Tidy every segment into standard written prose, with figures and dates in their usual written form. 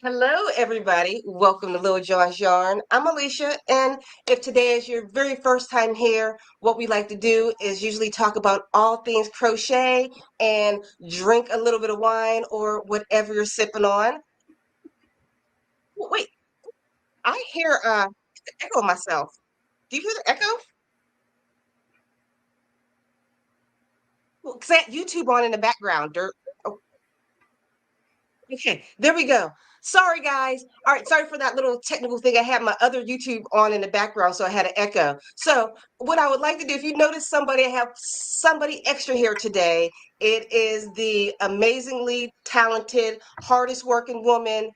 Hello, everybody. Welcome to Little John's Yarn. I'm Alicia, and if today is your very first time here, what we like to do is usually talk about all things crochet and drink a little bit of wine or whatever you're sipping on. Wait, I hear the echo of myself. Do you hear the echo? Well, 'cause I had YouTube on in the background. Oh, okay, there we go. Sorry, guys. All right, sorry for that little technical thing. I had my other YouTube on in the background, so I had an echo. So, what I would like to do, if you notice somebody, I have somebody extra here today. It is the amazingly talented, hardest working woman,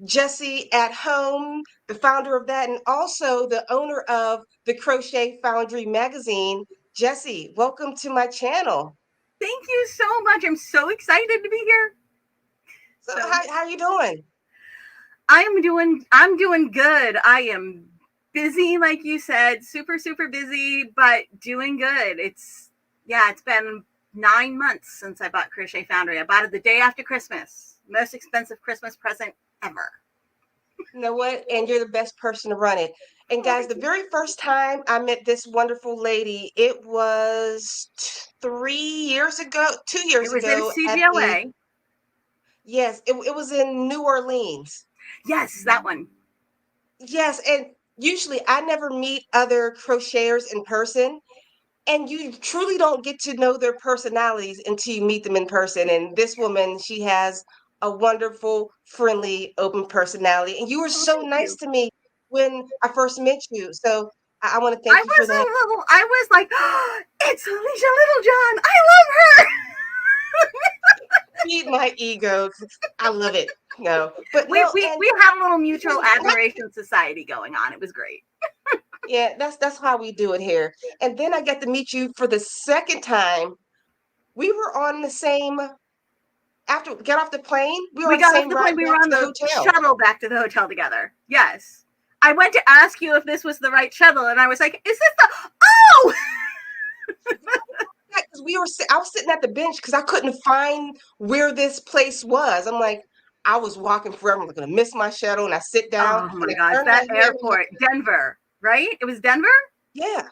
Jessie at Home, the founder of that, and also the owner of the Crochet Foundry magazine. Jessie, welcome to my channel. Thank you so much. I'm so excited to be here. So, So how you doing? I'm doing good. I am busy, like you said, super busy, but doing good. It's been 9 months since I bought Crochet Foundry. I bought it the day after Christmas. Most expensive Christmas present ever. You know what? And you're the best person to run it. And Oh, guys, thank the you. very first time I met this wonderful lady, it was 3 years ago, two It years was in ago at the, CGLA. yes, it was in New Orleans. Yes, that one. Yes, and usually I never meet other crocheters in person, and you truly don't get to know their personalities until you meet them in person. And this woman, she has a wonderful, friendly, open personality. And you were Oh, so thank nice you. to me when I first met you. So I want to I thank you for was that. a little. I was like, oh, it's Alicia Littlejohn. I love her. Feed my ego. 'Cause I love it. No, but we no, we and we had a little you mutual know, not admiration society going on. It was great. yeah, that's how we do it here. And then I got to meet you for the second time. We were on the same after we got off the plane. We were We on the got off same the ride plane. We were back to on the the hotel. shuttle back to the hotel together. Yes. I went to ask you if this was the right shuttle, and I was like, "Is this the? Oh, Because I was sitting at the bench because I couldn't find where this place was. I'm like, I was walking forever. I'm gonna miss my shuttle, and I sit down oh and my I gosh, turn my that head. And airport, Denver, right? It was Denver. yeah,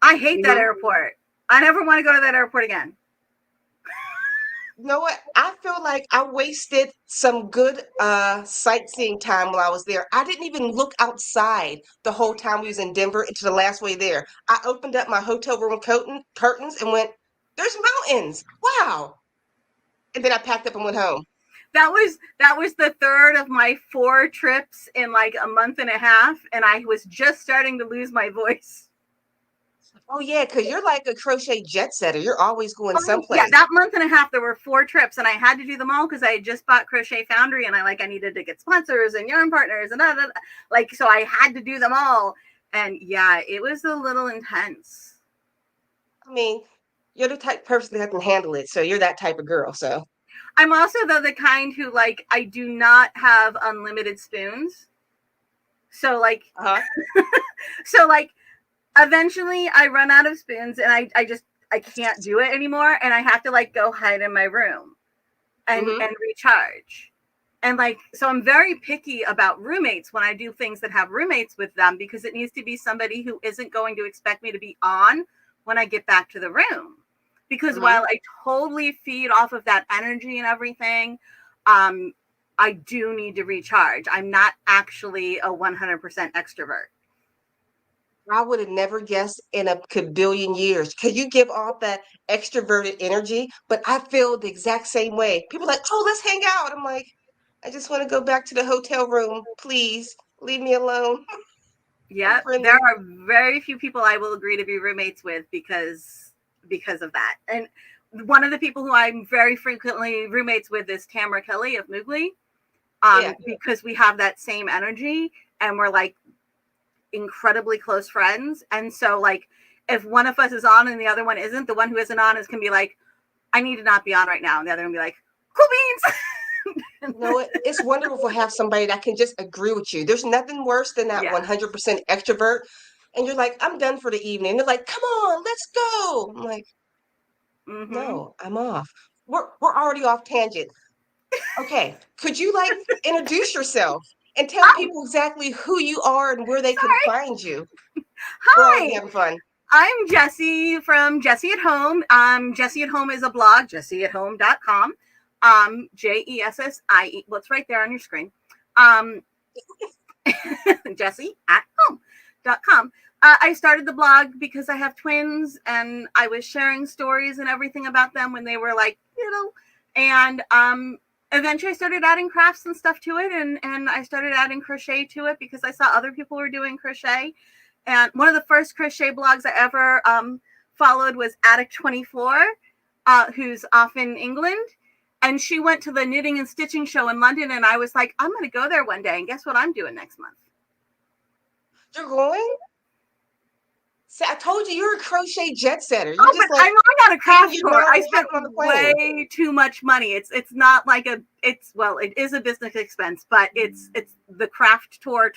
I hate that hmm airport. I never want to go to that airport again. you know what? I feel like I wasted some good sightseeing time while I was there. I didn't even look outside the whole time we was in Denver until the last way there. I opened up my hotel room curtains and went, "There's mountains! Wow!" And then I packed up and went home. That was the third of my 4 trips in like a month and a half, and I was just starting to lose my voice. Oh yeah, because you're like a crochet jet setter. You're always going Oh yeah, someplace. that month and a half there were 4 trips, and I had to do them all because I had just bought Crochet Foundry, and I needed to get sponsors and yarn partners and so I had to do them all, and yeah, it was a little intense. I mean, you're the type of person that can handle it, so you're that type of girl. So, I'm also though the kind who I do not have unlimited spoons, so uh-huh. so eventually I run out of spoons, and I can't do it anymore, and I have to go hide in my room hmm and recharge. And so I'm very picky about roommates when I do things that have roommates with them, because it needs to be somebody who isn't going to expect me to be on when I get back to the room. Because hmm while I totally feed off of that energy and everything, um, I do need to recharge. I'm not actually a 100% extrovert. I would have never guessed in a kabillion years because you give off that extroverted energy, but I feel the exact same way. People are like, "Oh, let's hang out." I'm like, I just want to go back to the hotel room, please. Leave me alone. I'm Yep, there friendly. are very few people I will agree to be roommates with because of that. And one of the people who I'm very frequently roommates with is Tamara Kelly of Moogly, Yeah. because we have that same energy, and we're incredibly close friends. And so if one of us is on and the other one isn't, the one who isn't on is can be like, I need to not be on right now, and the other one be like, cool beans. You know what? It's wonderful to have somebody that can just agree with you. There's nothing worse than that Yeah. 100% extrovert. And you're like, I'm done for the evening. They're like, come on, let's go. I'm like, Mm-hmm. no, I'm off. We're already off tangent. Okay. Could you like introduce yourself and tell Oh, people exactly who you are and where they can sorry. find you? We're already Hi. having fun. I'm Jessie from Jessie at Home. Jessie at Home is a blog, jessieathome.com. Jessie. Well, it's right there on your screen. Um, Jessie at home.com. I started the blog because I have twins and I was sharing stories and everything about them when they were like little. And eventually I started adding crafts and stuff to it. And I started adding crochet to it because I saw other people were doing crochet. And one of the first crochet blogs I ever followed was Addict24, who's off in England. And she went to the knitting and stitching show in London. And I was like, I'm going to go there one day. And guess what I'm doing next month? You're going? See, I told you you're a crochet jet setter. You're Oh, but just like I'm not a taking craft your tour. mom I and spent hopping on the plane. way too much money. It's not like it is a business expense, but it's the craft tour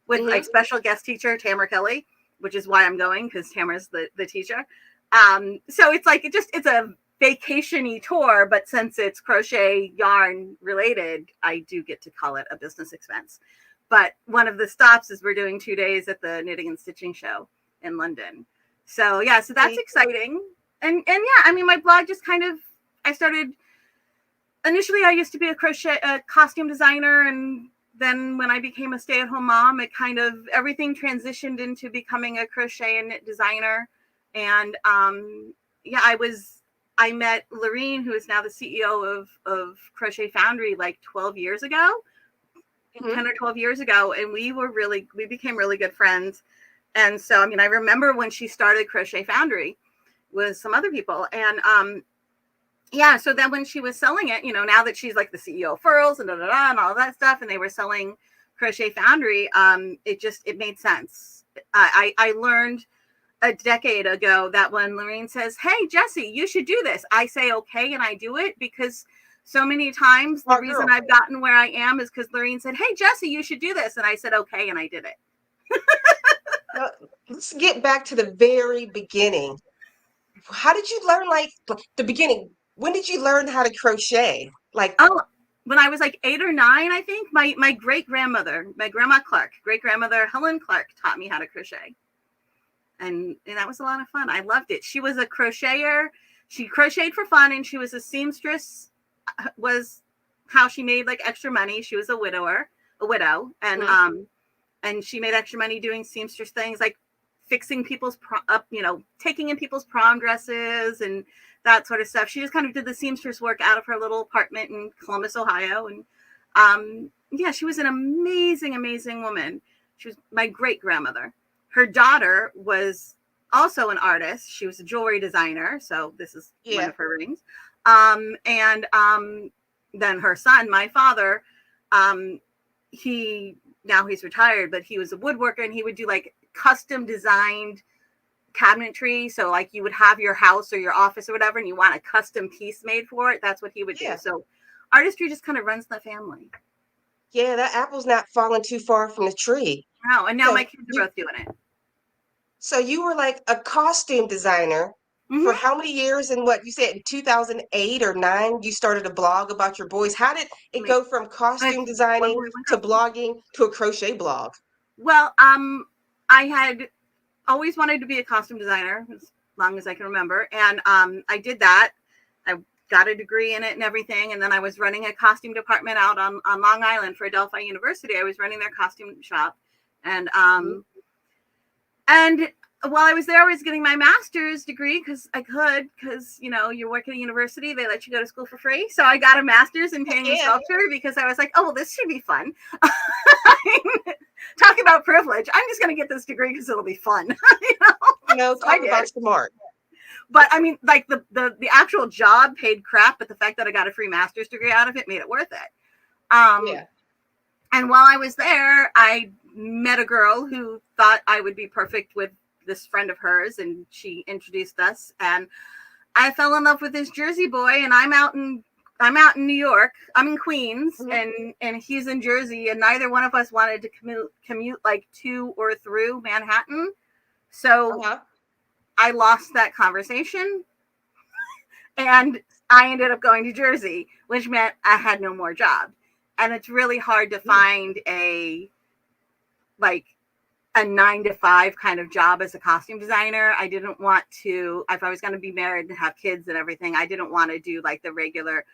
with like Hmm. special guest teacher Tamara Kelly, which is why I'm going because Tamara's the teacher. So it's like it's a vacation-y tour, but since it's crochet yarn related, I do get to call it a business expense. But one of the stops is we're doing 2 days at the knitting and stitching show in London. So yeah, so that's See, exciting. And yeah, I mean my blog just kind of I started initially I used to be a costume designer, and then when I became a stay-at-home mom, it kind of everything transitioned into becoming a crochet and knit designer. And yeah, I met Lorene, who is now the CEO of Crochet Foundry, like 12 years ago, mhm. 10 or 12 years ago, and we became really good friends. And so I mean I remember when she started Crochet Foundry with some other people, and yeah, so then when she was selling it, now that she's like the CEO of Furls and and all that stuff, and they were selling Crochet Foundry, it made sense. I learned a decade ago that when Lorraine says, "Hey Jessie, you should do this," I say okay and I do it, because so many times the Smart reason girl. I've gotten where I am is because Lorraine said, "Hey Jessie, you should do this," and I said okay and I did it. Now, let's get back to the very beginning. How did you learn, like, the beginning? When did you learn how to crochet? Like, Oh, when I was like 8 or 9, I think my great grandmother, my grandma Clark, great grandmother Helen Clark, taught me how to crochet, and that was a lot of fun. I loved it. She was a crocheter. She crocheted for fun, and she was a seamstress. Was how she made like extra money. She was a widow, mhm, and she made extra money doing seamstress things like fixing people's taking in people's prom dresses and that sort of stuff. She just kind of did the seamstress work out of her little apartment in Columbus, Ohio. And yeah, she was an amazing, amazing woman. She was my great grandmother. Her daughter was also an artist. She was a jewelry designer. So this is one yeah, of her rings. And then her son, my father, um, he now he's retired, but he was a woodworker, and he would do like custom designed cabinetry. So like you would have your house or your office or whatever, and you want a custom piece made for it. That's what he would do. yeah, So artistry just kind of runs the family. yeah. That apple's not falling too far from the tree. Wow. And now my So kids are you, both doing it. so you were like a costume designer for Mm-hmm. how many years? And what you said in 2008 or nine, you started a blog about your boys. How did it Like go from costume one designing boy, one to girl. blogging to a crochet blog? Well, I had always wanted to be a costume designer as long as I can remember. And I did that. I got a degree in it and everything. And then I was running a costume department out on Long Island for Adelphi University. I was running their costume shop. And Mhm. and while I was there, I was getting my master's degree because you work at a university, they let you go to school for free. So I got a master's in painting and Yeah, sculpture because I was like, oh well, this should be fun. Talk about privilege. I'm just going to get this degree because it'll be fun. So I talk did. about smart. But I mean, like the actual job paid crap, but the fact that I got a free master's degree out of it made it worth it. Yeah. And while I was there, I met a girl who thought I would be perfect with this friend of hers, and she introduced us. And I fell in love with this Jersey boy, and I'm out in New York. I'm in Queens, Mhm. and he's in Jersey, and neither one of us wanted to commute like to or through Manhattan. So Uh-huh. I lost that conversation, and I ended up going to Jersey, which meant I had no more job. And it's really hard to find a 9-to-5 kind of job as a costume designer. I didn't want to, if I was going to be married and have kids and everything, I didn't want to do like the regular,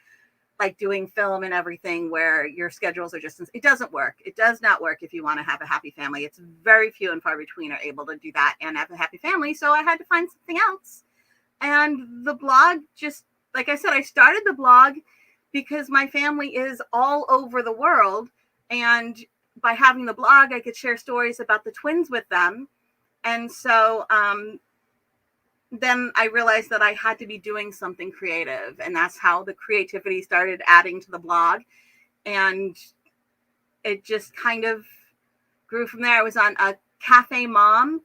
like doing film and everything where your schedules are just, it doesn't work. It does not work if you want to have a happy family. It's very few and far between are able to do that and have a happy family. So I had to find something else. And the blog just, like I said, I started the blog because my family is all over the world. And by having the blog, I could share stories about the twins with them. And so then I realized that I had to be doing something creative. And that's how the creativity started adding to the blog. And it just kind of grew from there. I was on a Cafe Mom.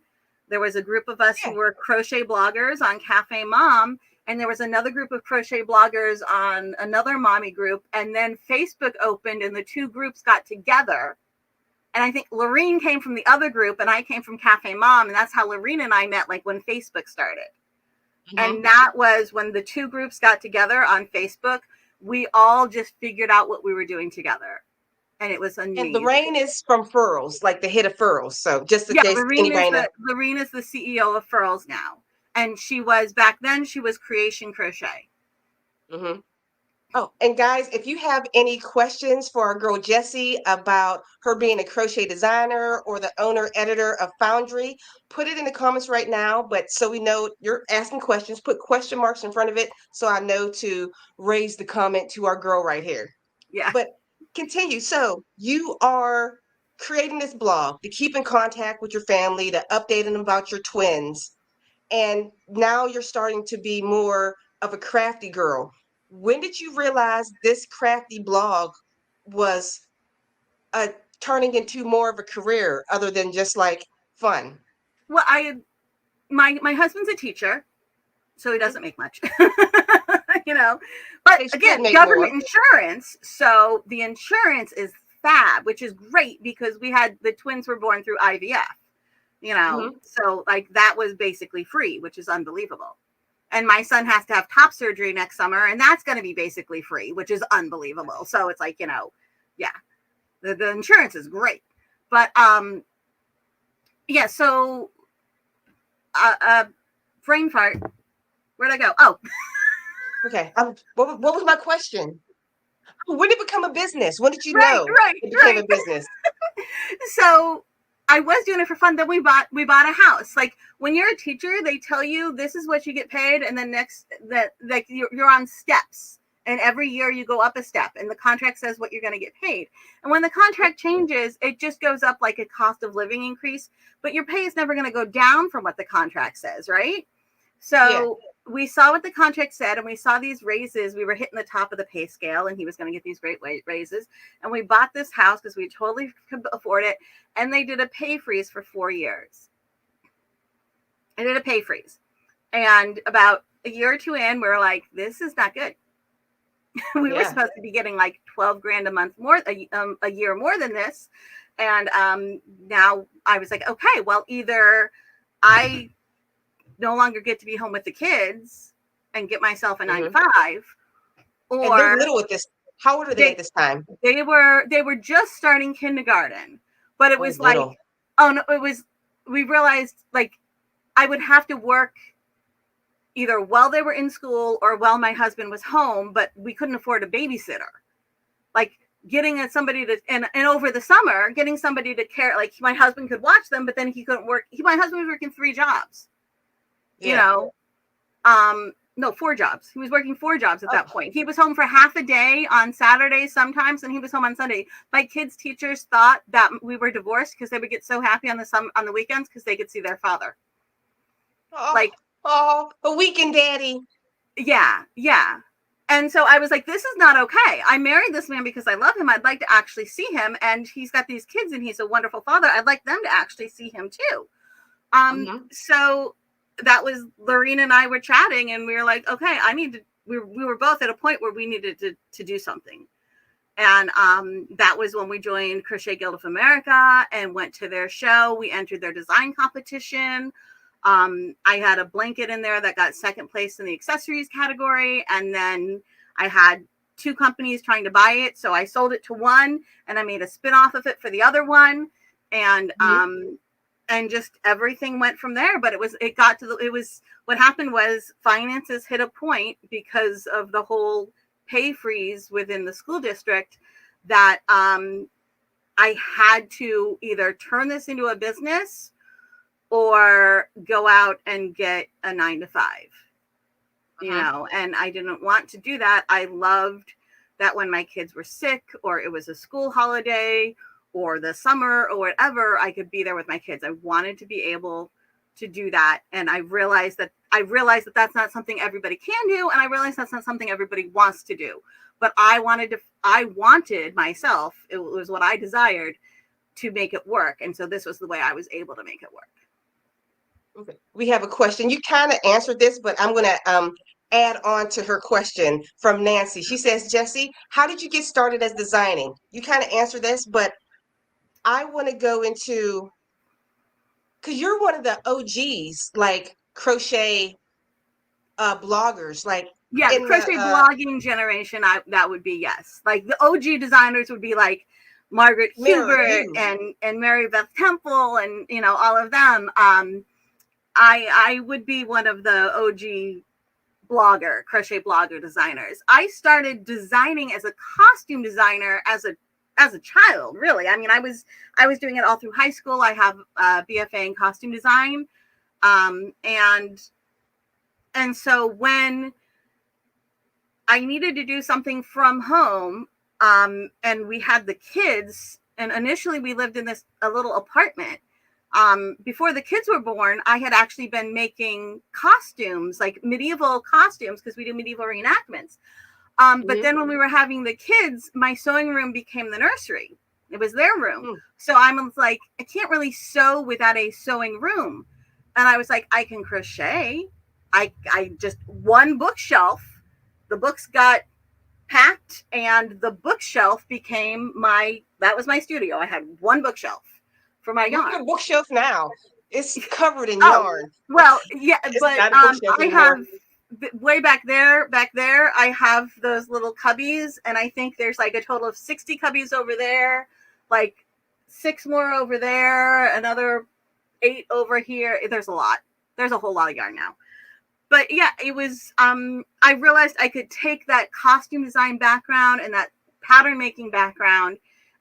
There was a group of us who were crochet bloggers on Cafe Mom. And there was another group of crochet bloggers on another mommy group. And then Facebook opened and the two groups got together. And I think Lorene came from the other group and I came from Cafe Mom. And that's how Lorene and I met, like when Facebook started. Mm-hmm. And that was when the two groups got together on Facebook. We all just figured out what we were doing together. And it was amazing. And Lorene is from Furls, like the head of Furls. So just in case anybody knows. Lorene is the CEO of Furls now. And she was, back then, she was Creation Crochet. Mm-hmm. Oh, and guys, if you have any questions for our girl Jessie about her being a crochet designer or the owner editor of Foundry, put it in the comments right now. But so we know you're asking questions, put question marks in front of it so I know to raise the comment to our girl right here. Yeah. But continue. So you are creating this blog to keep in contact with your family, to update them about your twins. And now you're starting to be more of a crafty girl. When did you realize this crafty blog was turning into more of a career other than just like fun? Well, my husband's a teacher, so he doesn't make much, you know. But again, government insurance. So the insurance is fab, which is great because the twins were born through IVF, you know. Mm-hmm. So like that was basically free, which is unbelievable. And my son has to have top surgery next summer, and that's going to be basically free, which is unbelievable. So it's like, you know, yeah, the insurance is great. But yeah, so brain fart. Where'd I go? Oh, okay. What was my question? When did it become a business? When did you know it became a business? So I was doing it for fun. Then we bought a house. Like when you're a teacher, they tell you this is what you get paid, and then like you're on steps, and every year you go up a step, and the contract says what you're going to get paid. And when the contract changes, it just goes up like a cost of living increase, but your pay is never going to go down from what the contract says, right? So we saw what the contract said, and we saw these raises. We were hitting the top of the pay scale, and he was going to get these great raises. And we bought this house because we totally could afford it. And they did a pay freeze for 4 years. I did a pay freeze. And about a year or two in, we were like, this is not good. We were supposed to be getting like $12,000 a month more, a year more than this. And now I was like, okay, well, either I no longer get to be home with the kids and get myself a 9-to-5, or and they're little at this. How old are they at this time? They were just starting kindergarten, but it was like, oh no, we realized like I would have to work either while they were in school or while my husband was home, but we couldn't afford a babysitter. Like getting somebody to, and over the summer, getting somebody to care, like my husband could watch them, but then he couldn't work. My husband was working 3 jobs. You know, no, 4 jobs. He was working 4 jobs at that point. He was home for half a day on Saturdays sometimes, and he was home on Sunday. My kids' teachers thought that we were divorced because they would get so happy on the weekends because they could see their father. A weekend daddy. Yeah. And so I was like, this is not okay. I married this man because I love him. I'd like to actually see him, and he's got these kids, and he's a wonderful father. I'd like them to actually see him too. So that was Lorene and I were chatting, and we were like, okay, we were both at a point where we needed to do something. And that was when we joined Crochet Guild of America and went to their show. We entered their design competition. I had a blanket in there that got second place in the accessories category. And then I had 2 companies trying to buy it. So I sold it to one and I made a spin-off of it for the other one. And just everything went from there. But what happened was finances hit a point because of the whole pay freeze within the school district that I had to either turn this into a business or go out and get a 9-to-5, you know, and I didn't want to do that. I loved that when my kids were sick or it was a school holiday or the summer or whatever, I could be there with my kids. I wanted to be able to do that. And I realized that that's not something everybody can do. And I realized that's not something everybody wants to do. But I wanted myself, it was what I desired, to make it work. And so this was the way I was able to make it work. Okay. We have a question. You kind of answered this, but I'm going to add on to her question from Nancy. She says, Jessie, how did you get started as designing? You kind of answered this, but I want to go into, because you're one of the OGs, like crochet bloggers, like yeah, the crochet blogging generation, that would be yes. Like the OG designers would be like Margaret Hubert and Mary Beth Temple and, you know, all of them. I would be one of the OG crochet blogger designers. I started designing as a costume designer as a child, really. I mean, I was doing it all through high school. I have a BFA in costume design. And so when I needed to do something from home, and we had the kids, and initially we lived in a little apartment. Before the kids were born, I had actually been making costumes, like medieval costumes, because we do medieval reenactments. But then when we were having the kids, my sewing room became the nursery. It was their room. So I was like, I can't really sew without a sewing room. And I was like, I can crochet. I just one bookshelf, the books got packed and the bookshelf became that was my studio. I had one bookshelf for my yarn. Look at a bookshelf now. It's covered in yarn. Well, yeah, but I have way back there, I have those little cubbies, and I think there's like a total of 60 cubbies over there, like 6 more over there, another 8 over here. There's a lot. There's a whole lot of yarn now. But yeah, it was, I realized I could take that costume design background and that pattern making background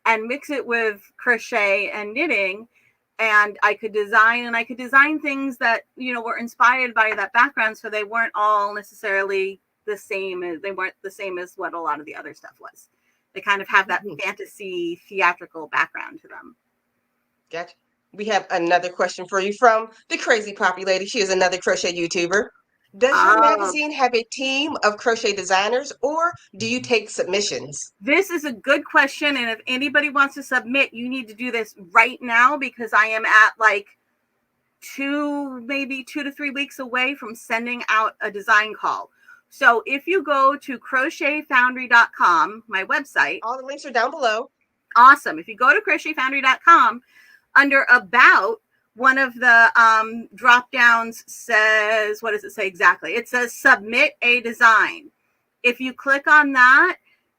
and mix it with crochet and knitting. And I could design things that, you know, were inspired by that background. So they weren't all necessarily the same. They weren't the same as what a lot of the other stuff was. They kind of have that fantasy theatrical background to them. Gotcha. We have another question for you from the Crazy Poppy Lady. She is another crochet YouTuber. Does your magazine have a team of crochet designers, or do you take submissions? This is a good question. And if anybody wants to submit, you need to do this right now, because I am at like 2 to 3 weeks away from sending out a design call. So if you go to crochetfoundry.com, my website. All the links are down below. Awesome. If you go to crochetfoundry.com, under About, one of the drop downs says, what does it say exactly? It says submit a design. If you click on that,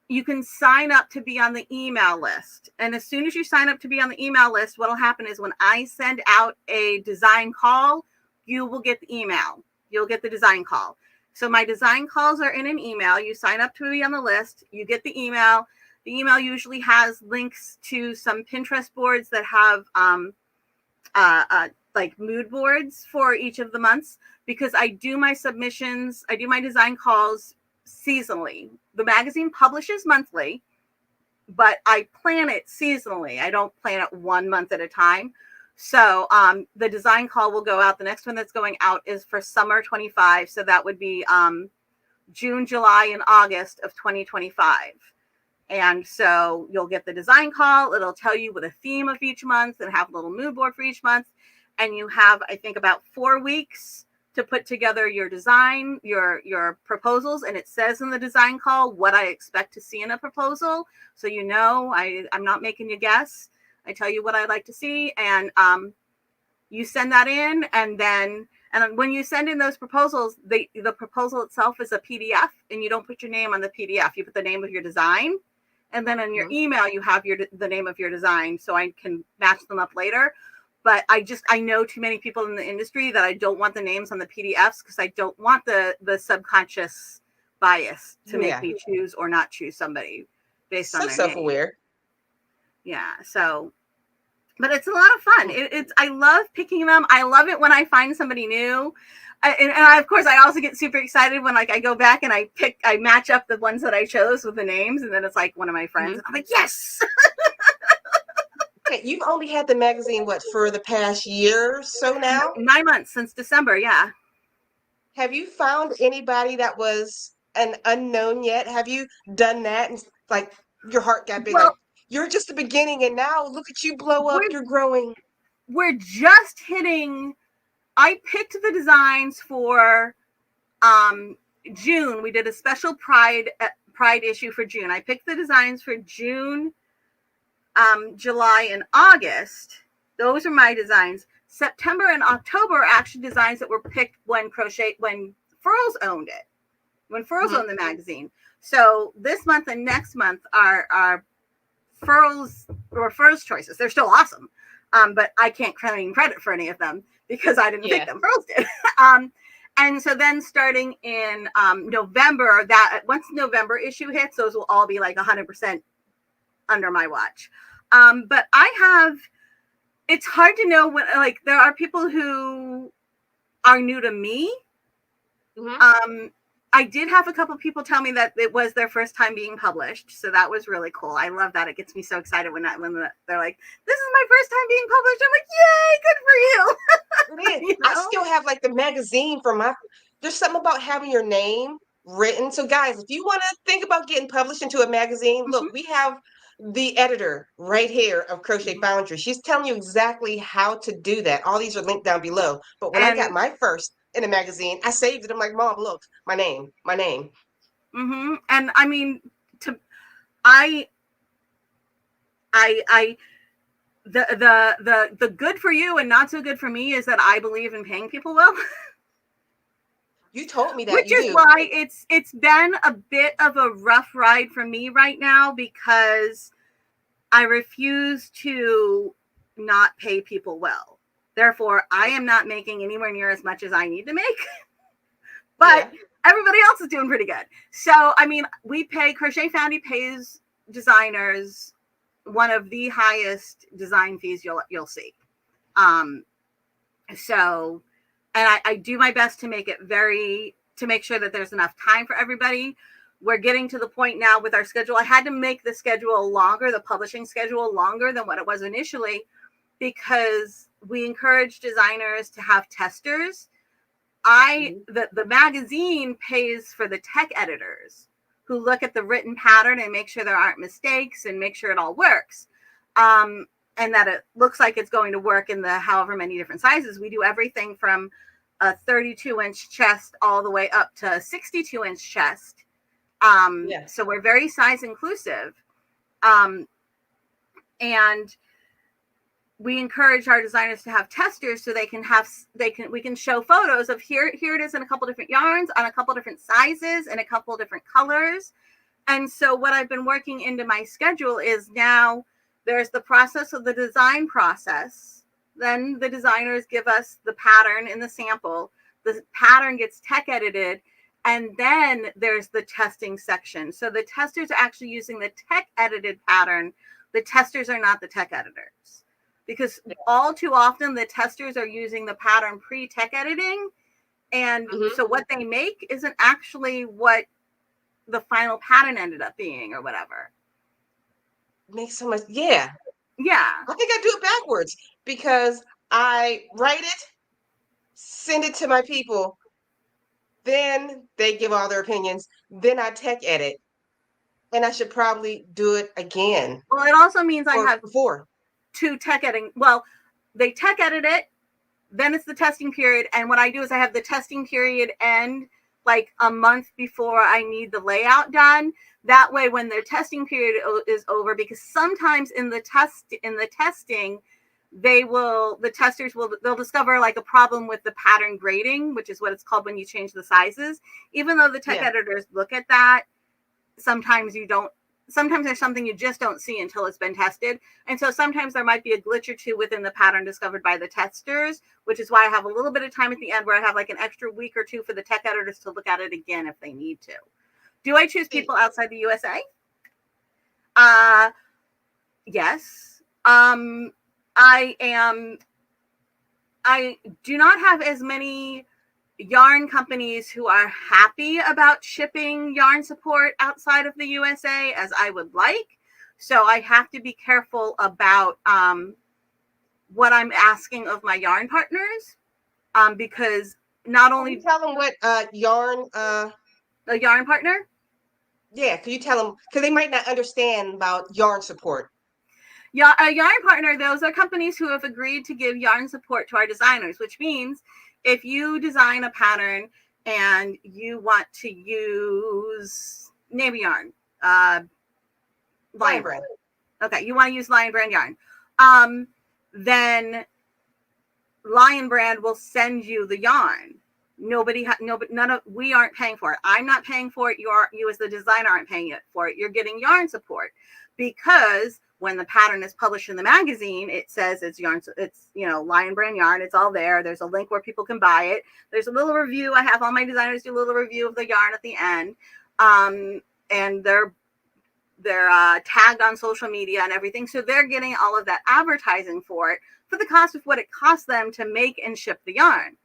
you can sign up to be on the email list. And as soon as you sign up to be on the email list, what will happen is when I send out a design call, you will get the email. You'll get the design call. So my design calls are in an email. You sign up to be on the list, you get the email. The email usually has links to some Pinterest boards that have like mood boards for each of the months, because I do my submissions, I do my design calls seasonally. The magazine publishes monthly, but I plan it seasonally. I don't plan it 1 month at a time. So the design call will go out. The next one that's going out is for summer 25. So that would be June, July, and August of 2025. And so you'll get the design call. It'll tell you what a theme of each month and have a little mood board for each month. And you have, I think, about 4 weeks to put together your design, your proposals. And it says in the design call what I expect to see in a proposal. So, you know, I'm not making you guess. I tell you what I'd like to see. And You send that in, and when you send in those proposals, the proposal itself is a PDF, and you don't put your name on the PDF. You put the name of your design, and then in your email you have the name of your design, so I can match them up later. But I know too many people in the industry that I don't want the names on the PDFs, because I don't want the subconscious bias to make me choose or not choose somebody based on their self-aware name. Yeah. So, but it's a lot of fun. I love picking them. I love it when I find somebody new. Of course, I also get super excited when, like, I go back and I match up the ones that I chose with the names, and then it's like one of my friends. And I'm like, yes. Okay, you've only had the magazine, what, for the past year or so now? 9 months, since December, yeah. Have you found anybody that was an unknown yet? Have you done that? And like your heart got big, like you're just the beginning, and now look at you blow up, you're growing. We're just hitting. I picked the designs for June. We did a special Pride issue for June. I picked the designs for June, July, and August. Those are my designs. September and October are actually designs that were picked when Furls owned it, when Furls owned the magazine. So this month and next month are Furls choices. They're still awesome, but I can't claim credit for any of them because I didn't pick them. Furls did. And so then starting in November, once November issue hits, those will all be like 100% under my watch. But it's hard to know when, like, there are people who are new to me. I did have a couple people tell me that it was their first time being published, so that was really cool. I love that. It gets me so excited when they're like, "This is my first time being published." I'm like, "Yay, good for you!" It is. You know? I still have like the magazine for There's something about having your name written. So, guys, if you want to think about getting published into a magazine, look, we have the editor right here of Crochet Foundry. She's telling you exactly how to do that. All these are linked down below. But when I got my first in a magazine, I saved it. I'm like, Mom, look, my name. And I mean, the good for you and not so good for me is that I believe in paying people well. You told me that. Which is why it's been a bit of a rough ride for me right now, because I refuse to not pay people well. Therefore, I am not making anywhere near as much as I need to make. But everybody else is doing pretty good. So, I mean, Crochet Foundry pays designers one of the highest design fees you'll see. So, and I do my best to make it to make sure that there's enough time for everybody. We're getting to the point now with our schedule. I had to make the schedule longer, the publishing schedule longer than what it was initially, because we encourage designers to have testers. The magazine pays for the tech editors who look at the written pattern and make sure there aren't mistakes and make sure it all works. And that it looks like it's going to work in the however many different sizes. We do everything from a 32-inch chest all the way up to a 62-inch chest. So we're very size inclusive. And we encourage our designers to have testers so we can show photos of here it is in a couple different yarns, on a couple different sizes, and a couple different colors. And so what I've been working into my schedule is now there's the process of the design process. Then the designers give us the pattern in the sample. The pattern gets tech edited. And then there's the testing section. So the testers are actually using the tech edited pattern. The testers are not the tech editors. Because all too often the testers are using the pattern pre-tech editing. And so what they make isn't actually what the final pattern ended up being or whatever. Makes so much, yeah. I think I do it backwards, because I write it, send it to my people, then they give all their opinions, then I tech edit, and I should probably do it again. Well, it also means I have two tech editing. Well, they tech edit it, then it's the testing period, and what I do is I have the testing period end like a month before I need the layout done. That way, when their testing period is over, because sometimes in the testing, the testers they'll discover like a problem with the pattern grading, which is what it's called when you change the sizes. Even though the tech editors look at that, sometimes there's something you just don't see until it's been tested. And so sometimes there might be a glitch or two within the pattern discovered by the testers, which is why I have a little bit of time at the end where I have like an extra week or two for the tech editors to look at it again if they need to. Do I choose people outside the USA? Yes. I do not have as many yarn companies who are happy about shipping yarn support outside of the USA as I would like. So I have to be careful about what I'm asking of my yarn partners, because not only... Can you tell them what yarn... A yarn partner? Yeah, can you tell them, because they might not understand about yarn support. Yeah, a yarn partner, those are companies who have agreed to give yarn support to our designers, which means if you design a pattern and you want to use navy yarn, Lion Brand. Okay, you want to use Lion Brand yarn. Then Lion Brand will send you the yarn. We aren't paying for it. I'm not paying for it. You as the designer aren't paying for it. You're getting yarn support because when the pattern is published in the magazine, it says it's yarn. It's, Lion Brand yarn. It's all there. There's a link where people can buy it. There's a little review. I have all my designers do a little review of the yarn at the end. And they're tagged on social media and everything. So they're getting all of that advertising for it for the cost of what it costs them to make and ship the yarn.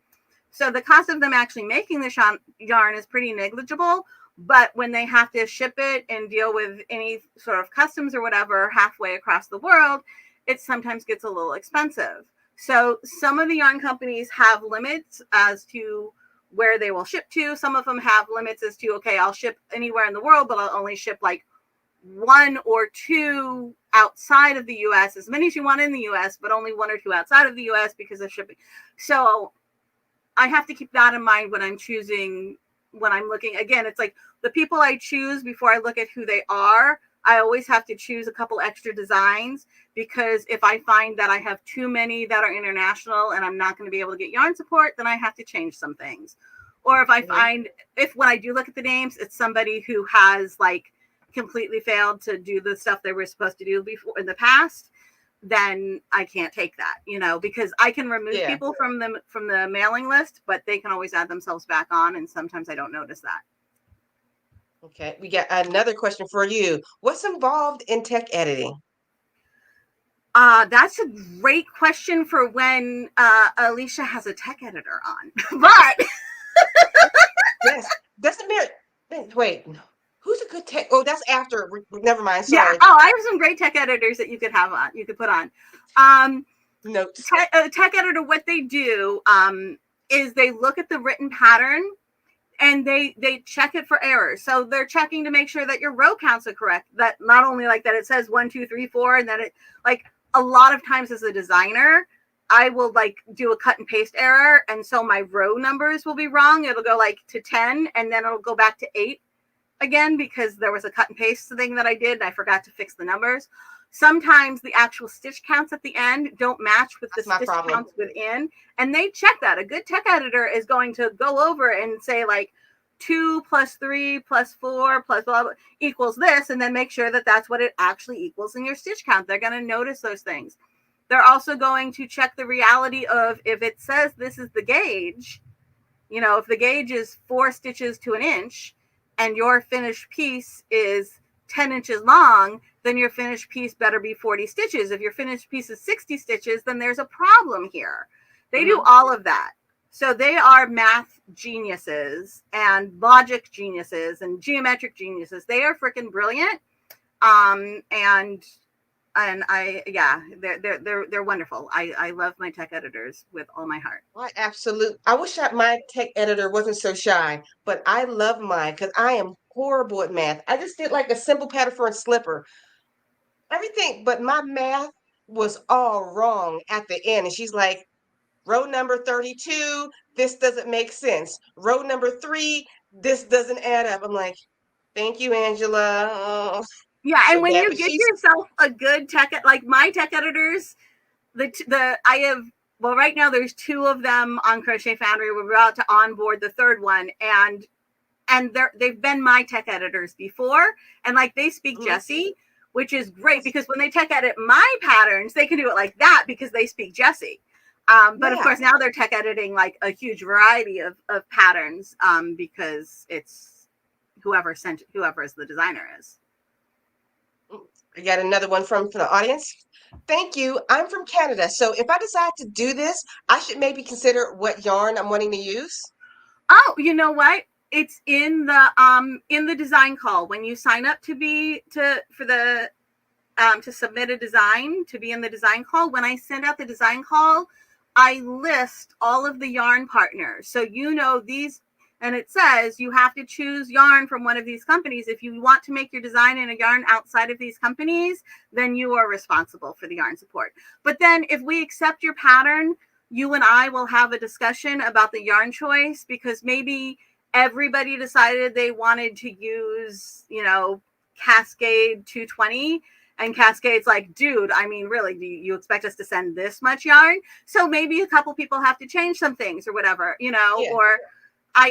So the cost of them actually making the yarn is pretty negligible, but when they have to ship it and deal with any sort of customs or whatever halfway across the world, it sometimes gets a little expensive. So some of the yarn companies have limits as to where they will ship to. Some of them have limits as to, okay, I'll ship anywhere in the world, but I'll only ship like 1 or 2 outside of the US, as many as you want in the US, but only 1 or 2 outside of the US because of shipping. So I have to keep that in mind when I'm choosing, when I'm looking. Again, it's like the people I choose before I look at who they are. I always have to choose a couple extra designs, because if I find that I have too many that are international and I'm not going to be able to get yarn support, then I have to change some things. Or if I find, when I do look at the names, it's somebody who has like completely failed to do the stuff they were supposed to do before in the past, then I can't take that, because I can remove people from the mailing list, but they can always add themselves back on. And sometimes I don't notice that. Okay. We got another question for you. What's involved in tech editing? That's a great question for when Alicia has a tech editor on, but yes, doesn't matter. Wait, who's a good tech? Oh, that's after. Never mind. Sorry. Yeah. Oh, I have some great tech editors that you could have on. You could put on. Notes. Tech editor, what they do is they look at the written pattern and they check it for errors. So they're checking to make sure that your row counts are correct. That not only like that it says 1, 2, 3, 4, and that it like a lot of times as a designer, I will like do a cut and paste error, and so my row numbers will be wrong. It'll go like to 10, and then it'll go back to 8 again because there was a cut and paste thing that I did and I forgot to fix the numbers. Sometimes the actual stitch counts at the end don't match with the stitch counts within, and they check that. A good tech editor is going to go over and say like 2 + 3 + 4 + blah, blah equals this, and then make sure that that's what it actually equals in your stitch count. They're going to notice those things. They're also going to check the reality of if it says this is the gauge, if the gauge is 4 stitches to 1 inch and your finished piece is 10 inches long, then your finished piece better be 40 stitches. If your finished piece is 60 stitches, then there's a problem here. They do all of that. So they are math geniuses and logic geniuses and geometric geniuses. They are freaking brilliant. They're wonderful. I love my tech editors with all my heart. I wish my tech editor wasn't so shy, but I love mine because I am horrible at math. I just did like a simple pattern for a slipper. Everything, but my math was all wrong at the end. And she's like, row number 32, this doesn't make sense. Row number 3, this doesn't add up. I'm like, thank you, Angela. Yeah, and when you get yourself a good tech, like my tech editors, right now there's 2 of them on Crochet Foundry. We're about to onboard the 3rd one, and they've been my tech editors before, and like they speak Jessie, which is great because when they tech edit my patterns, they can do it like that because they speak Jessie. But of course now they're tech editing like a huge variety of patterns because it's whoever is the designer is. I got another one from the audience. Thank you. I'm from Canada, so if I decide to do this, I should maybe consider what yarn I'm wanting to use. Oh, you know what? It's in the design call when you sign up to submit a design, to be in the design call. When I send out the design call, I list all of the yarn partners. So these, and it says you have to choose yarn from one of these companies. If you want to make your design in a yarn outside of these companies, then you are responsible for the yarn support. But then if we accept your pattern, you and I will have a discussion about the yarn choice, because maybe everybody decided they wanted to use, Cascade 220, and Cascade's like, dude, I mean, really, do you expect us to send this much yarn? So maybe a couple people have to change some things or whatever, or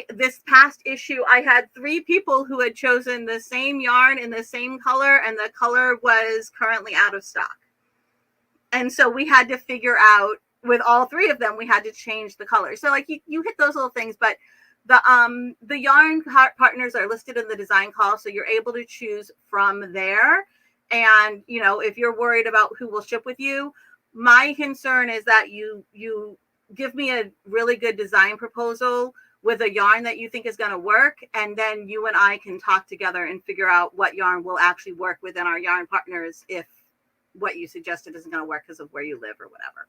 this past issue, I had 3 people who had chosen the same yarn in the same color, and the color was currently out of stock. And so we had to figure out, with all 3 of them, we had to change the color. So like you hit those little things, but the yarn partners are listed in the design call, so you're able to choose from there. And if you're worried about who will ship with you, my concern is that you give me a really good design proposal with a yarn that you think is going to work, and then you and I can talk together and figure out what yarn will actually work within our yarn partners if what you suggested isn't going to work because of where you live or whatever.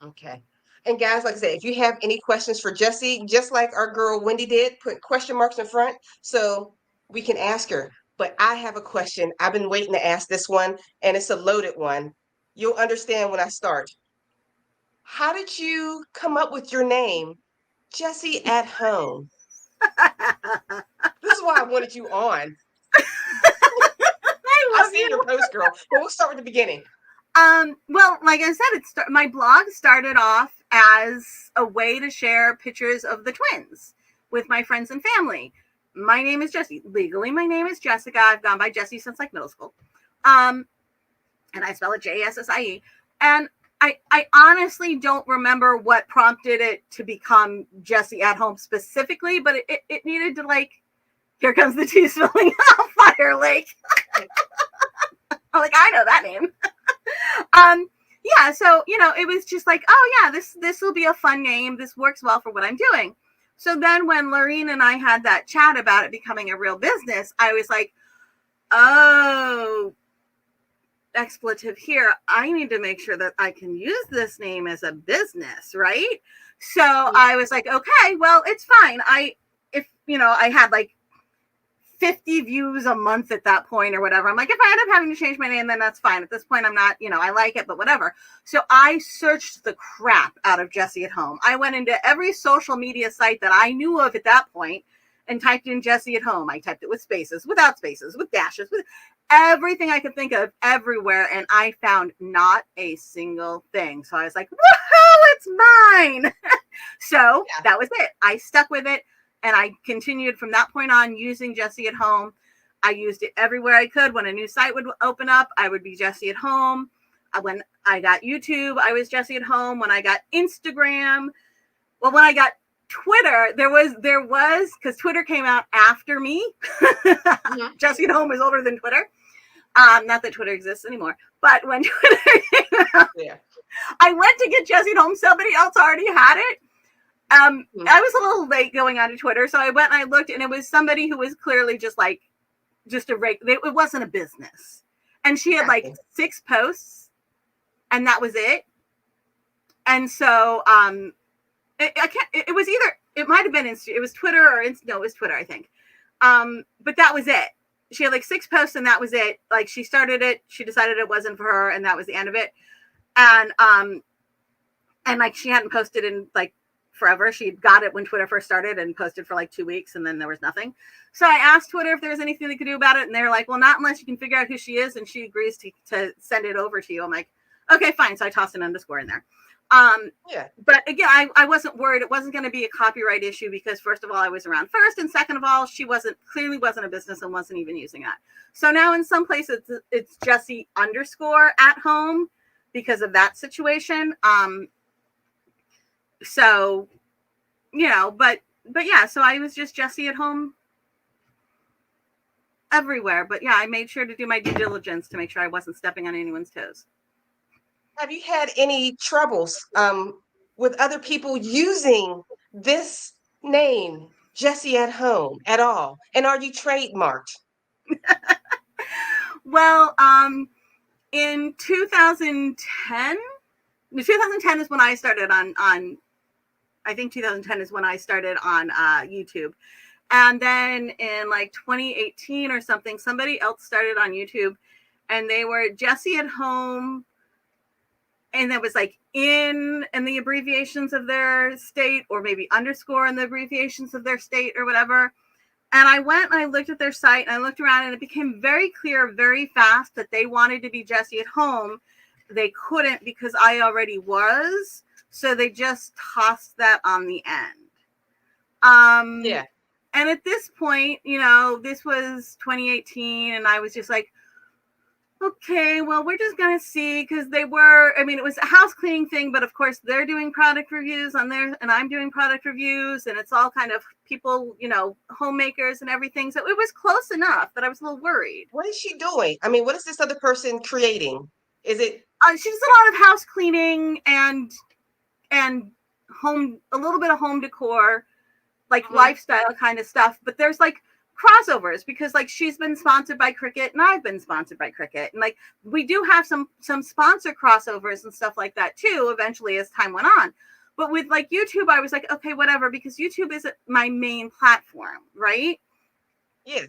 Okay. And guys, like I said, if you have any questions for Jessie, just like our girl Wendy did, put question marks in front so we can ask her. But I have a question. I've been waiting to ask this one, and it's a loaded one. You'll understand when I start. How did you come up with your name, Jessie at Home? This is why I wanted you on. I see your post, girl. But we'll start with the beginning. Well, like I said, my blog started off as a way to share pictures of the twins with my friends and family. My name is Jessie. Legally, my name is Jessica. I've gone by Jessie since like middle school. And I spell it Jessie. And I honestly don't remember what prompted it to become Jessie at Home specifically, but it needed to, like, here comes the tea spilling out Fire Lake. I'm like, I know that name. Yeah, so, it was just like, oh yeah, this will be a fun name. This works well for what I'm doing. So then when Lorene and I had that chat about it becoming a real business, I was like, oh, expletive here. I need to make sure that I can use this name as a business, right? So I was like, okay, well, it's fine. I had like 50 views a month at that point or whatever. I'm like, if I end up having to change my name, then that's fine. At this point, I'm not, I like it, but whatever. So I searched the crap out of Jessie at Home. I went into every social media site that I knew of at that point and typed in Jessie at Home. I typed it with spaces, without spaces, with dashes, with everything I could think of everywhere. And I found not a single thing. So I was like, woohoo, it's mine. So that was it. I stuck with it. And I continued from that point on using Jessie at Home. I used it everywhere I could. When a new site would open up, I would be Jessie at Home. When I got YouTube, I was Jessie at Home. When I got Instagram, when I got Twitter, there was because Twitter came out after me. Mm-hmm. Jessie at Home is older than Twitter. Not that Twitter exists anymore, but when Twitter came out, I went to get Jessie at Home. Somebody else already had it. I was a little late going onto Twitter, so I went and I looked, and it was somebody who was clearly just it wasn't a business. And she had like 6 posts, and that was it. And so it was either, it might have been it was Twitter or no, it was Twitter, I think. But that was it. She had like 6 posts, and that was it. Like, she started it, she decided it wasn't for her, and that was the end of it. And like, she hadn't posted in like forever. She got it when Twitter first started and posted for like 2 weeks, and then there was nothing. So I asked Twitter if there was anything they could do about it, and they were like, well, not unless you can figure out who she is and she agrees to send it over to you. I'm like, Okay, fine. So I tossed an underscore in there. Yeah. But again, I wasn't worried. It wasn't going to be a copyright issue because first of all, I was around first, and second of all, she clearly wasn't a business and wasn't even using that. So now in some places it's Jessie underscore at home because of that situation. So, but yeah, so I was just Jessie at home everywhere. But yeah, I made sure to do my due diligence to make sure I wasn't stepping on anyone's toes. Have you had any troubles with other people using this name, Jessie at Home, at all? And are you trademarked? Well, in 2010 is when I started on I think 2010 is when I started on YouTube. And then in like 2018 or something, somebody else started on YouTube and they were Jessie at Home. And that was like in the abbreviations of their state, or maybe underscore in the abbreviations of their state or whatever. And I went and I looked at their site and I looked around and it became very clear very fast that they wanted to be Jessie at Home. They couldn't because I already was. So they just tossed that on the end. Yeah. And at this point, this was 2018 and I was just like, okay, well, we're just going to see, because it was a house cleaning thing, but of course they're doing product reviews on there and I'm doing product reviews and it's all kind of people, homemakers and everything. So it was close enough that I was a little worried. What is she doing? I mean, what is this other person creating? Is it? She does a lot of house cleaning and home, a little bit of home decor, like lifestyle kind of stuff. But there's like crossovers because like she's been sponsored by Cricut and I've been sponsored by Cricut, and like we do have some sponsor crossovers and stuff like that too eventually as time went on. But with like YouTube, I was like, okay, whatever, because YouTube isn't my main platform, right? Yes.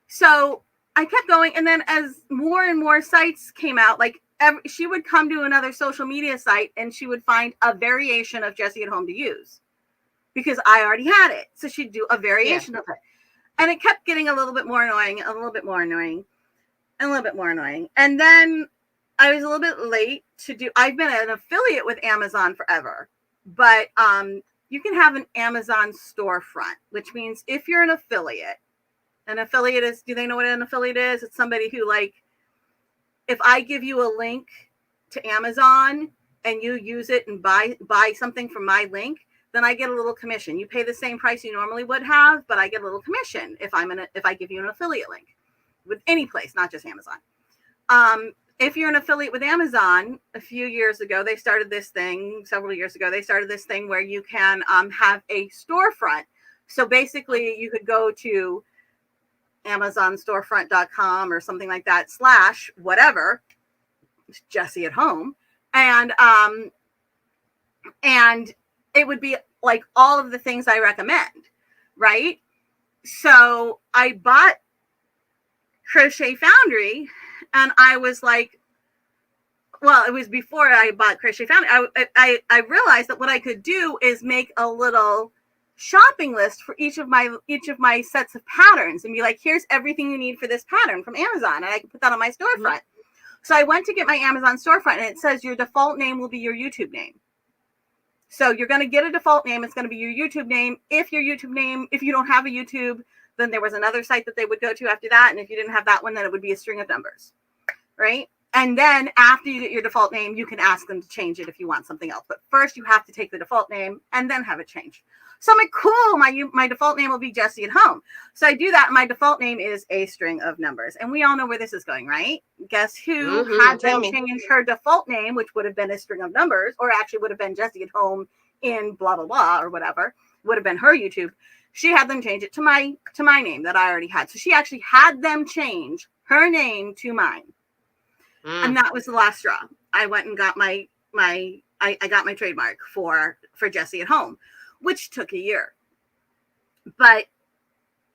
So I kept going, and then as more and more sites came out, like she would come to another social media site and she would find a variation of Jessie at Home to use because I already had it, so she'd do a variation of it. And it kept getting a little bit more annoying, a little bit more annoying, and a little bit more annoying. And then I was a little bit late to do. I've been an affiliate with Amazon forever, but you can have an Amazon storefront, which means if you're an affiliate is, do they know what an affiliate is? It's somebody who, like, if I give you a link to Amazon and you use it and buy something from my link, then I get a little commission. You pay the same price you normally would have, but I get a little commission if I give you an affiliate link with any place, not just Amazon. If you're an affiliate with Amazon, several years ago, they started this thing where you can have a storefront. So basically you could go to amazonstorefront.com or something like that / whatever, Jessie at Home. And it would be like all of the things I recommend, right? So I bought Crochet Foundry and I was like, well, it was before I bought Crochet Foundry. I realized that what I could do is make a little shopping list for each of my sets of patterns and be like, here's everything you need for this pattern from Amazon. And I can put that on my storefront. So I went to get my Amazon storefront and it says your default name will be your YouTube name. So you're going to get a default name. It's going to be your YouTube name. If you don't have a YouTube, then there was another site that they would go to after that. And if you didn't have that one, then it would be a string of numbers, right? And then after you get your default name, you can ask them to change it if you want something else. But first you have to take the default name and then have it changed. So I'm like, cool, my default name will be Jessie at Home. So I do that. And my default name is a string of numbers. And we all know where this is going, right? Guess who had them change her default name, which would have been a string of numbers, or actually would have been Jessie at Home in blah, blah, blah, or whatever, would have been her YouTube. She had them change it to my name that I already had. So she actually had them change her name to mine. And that was the last straw. I went and got I got my trademark for Jessie at Home, which took a year. But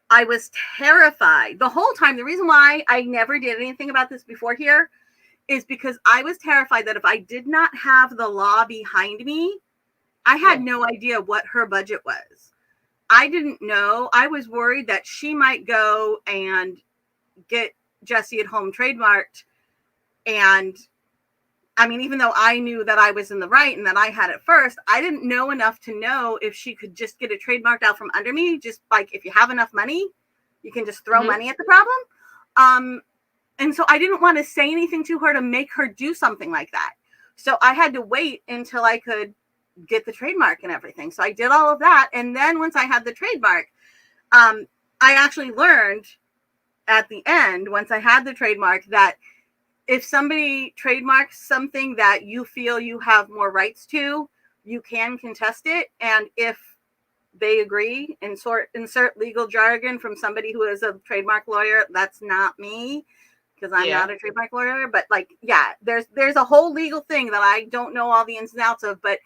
I was terrified the whole time. The reason why I never did anything about this before here is because I was terrified that if I did not have the law behind me, I had no idea what her budget was. I didn't know. I was worried that she might go and get Jessie at Home trademarked and I mean, even though I knew that I was in the right and that I had it first, I didn't know enough to know if she could just get it trademarked out from under me. Just like if you have enough money, you can just throw money at the problem. And so I didn't want to say anything to her to make her do something like that. So I had to wait until I could get the trademark and everything. So I did all of that. And then once I had the trademark, I actually learned at the end, once I had the trademark, that if somebody trademarks something that you feel you have more rights to, you can contest it. And if they agree, insert legal jargon from somebody who is a trademark lawyer, that's not me, because I'm not a trademark lawyer. But like, yeah, there's a whole legal thing that I don't know all the ins and outs of. But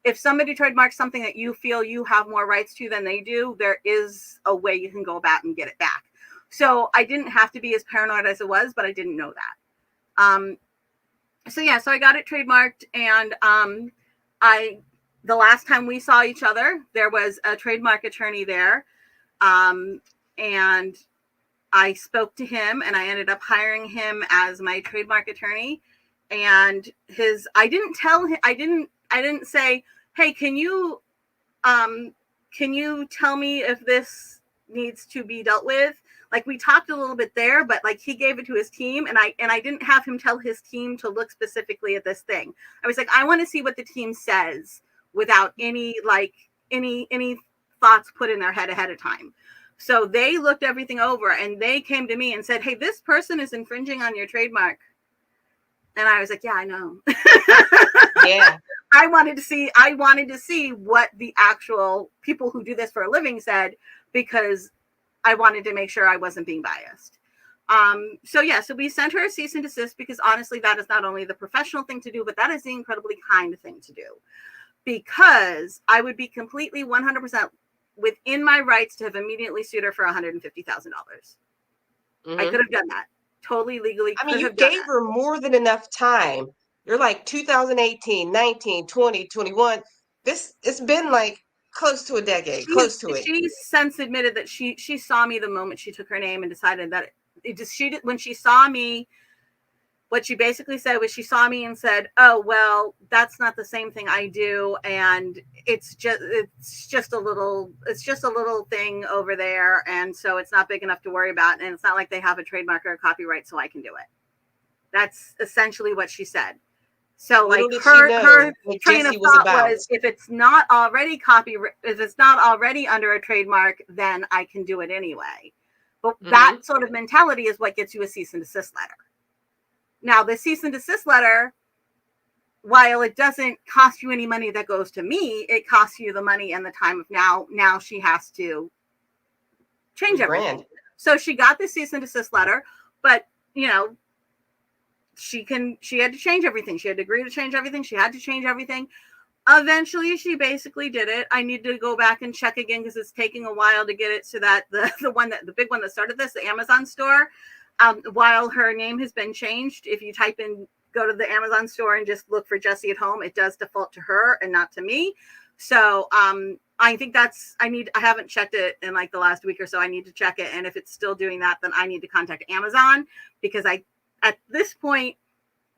if somebody trademarks something that you feel you have more rights to than they do, there is a way you can go about and get it back. So I didn't have to be as paranoid as it was, but I didn't know that. So I got it trademarked, and the last time we saw each other, there was a trademark attorney there, and I spoke to him, and I ended up hiring him as my trademark attorney. And I didn't say, hey, can you tell me if this needs to be dealt with? Like, we talked a little bit there, but like, he gave it to his team, and I didn't have him tell his team to look specifically at this thing. I was like, I want to see what the team says without any thoughts put in their head ahead of time. So they looked everything over, and they came to me and said, hey, this person is infringing on your trademark. And I was like, yeah, I know. Yeah. I wanted to see what the actual people who do this for a living said, because I wanted to make sure I wasn't being biased. So we sent her a cease and desist, because honestly, that is not only the professional thing to do, but that is the incredibly kind thing to do, because I would be completely 100% within my rights to have immediately sued her for $150,000. I could have done that totally legally. I mean, you gave her more than enough time. You're like 2018, 19, 20, 21. It's been like close to a decade, close to it. She since admitted that she saw me the moment she took her name and decided that when she saw me, what she basically said was, she saw me and said, oh, well, that's not the same thing I do, and it's just a little thing over there, and so it's not big enough to worry about, and it's not like they have a trademark or a copyright, so I can do it. That's essentially what she said. So like, her train of thought was, if it's not already under a trademark, then I can do it anyway. But that sort of mentality is what gets you a cease and desist letter. Now, the cease and desist letter, while it doesn't cost you any money that goes to me, it costs you the money and the time of now she has to change everything. So she got the cease and desist letter, but she had to change everything. She had to agree to change everything. She had to change everything. Eventually, she basically did it. I need to go back and check again, because it's taking a while to get it, so that the big one that started this, the Amazon store, while her name has been changed, if you go to the Amazon store and just look for Jessie at Home, it does default to her and not to me. So I think I haven't checked it in like the last week or so. I need to check it. And if it's still doing that, then I need to contact Amazon, because at this point,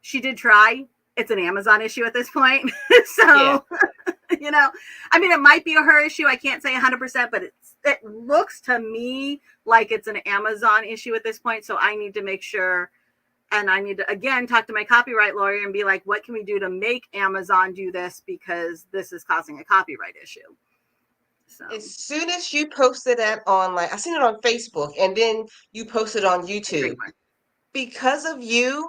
she did try. It's an Amazon issue at this point. So, I mean, it might be her issue. I can't say 100%, but it looks to me like it's an Amazon issue at this point. So I need to make sure, and I need to, again, talk to my copyright lawyer and be like, what can we do to make Amazon do this? Because this is causing a copyright issue. So as soon as you posted that online, I seen it on Facebook, and then you posted on YouTube. Because of you,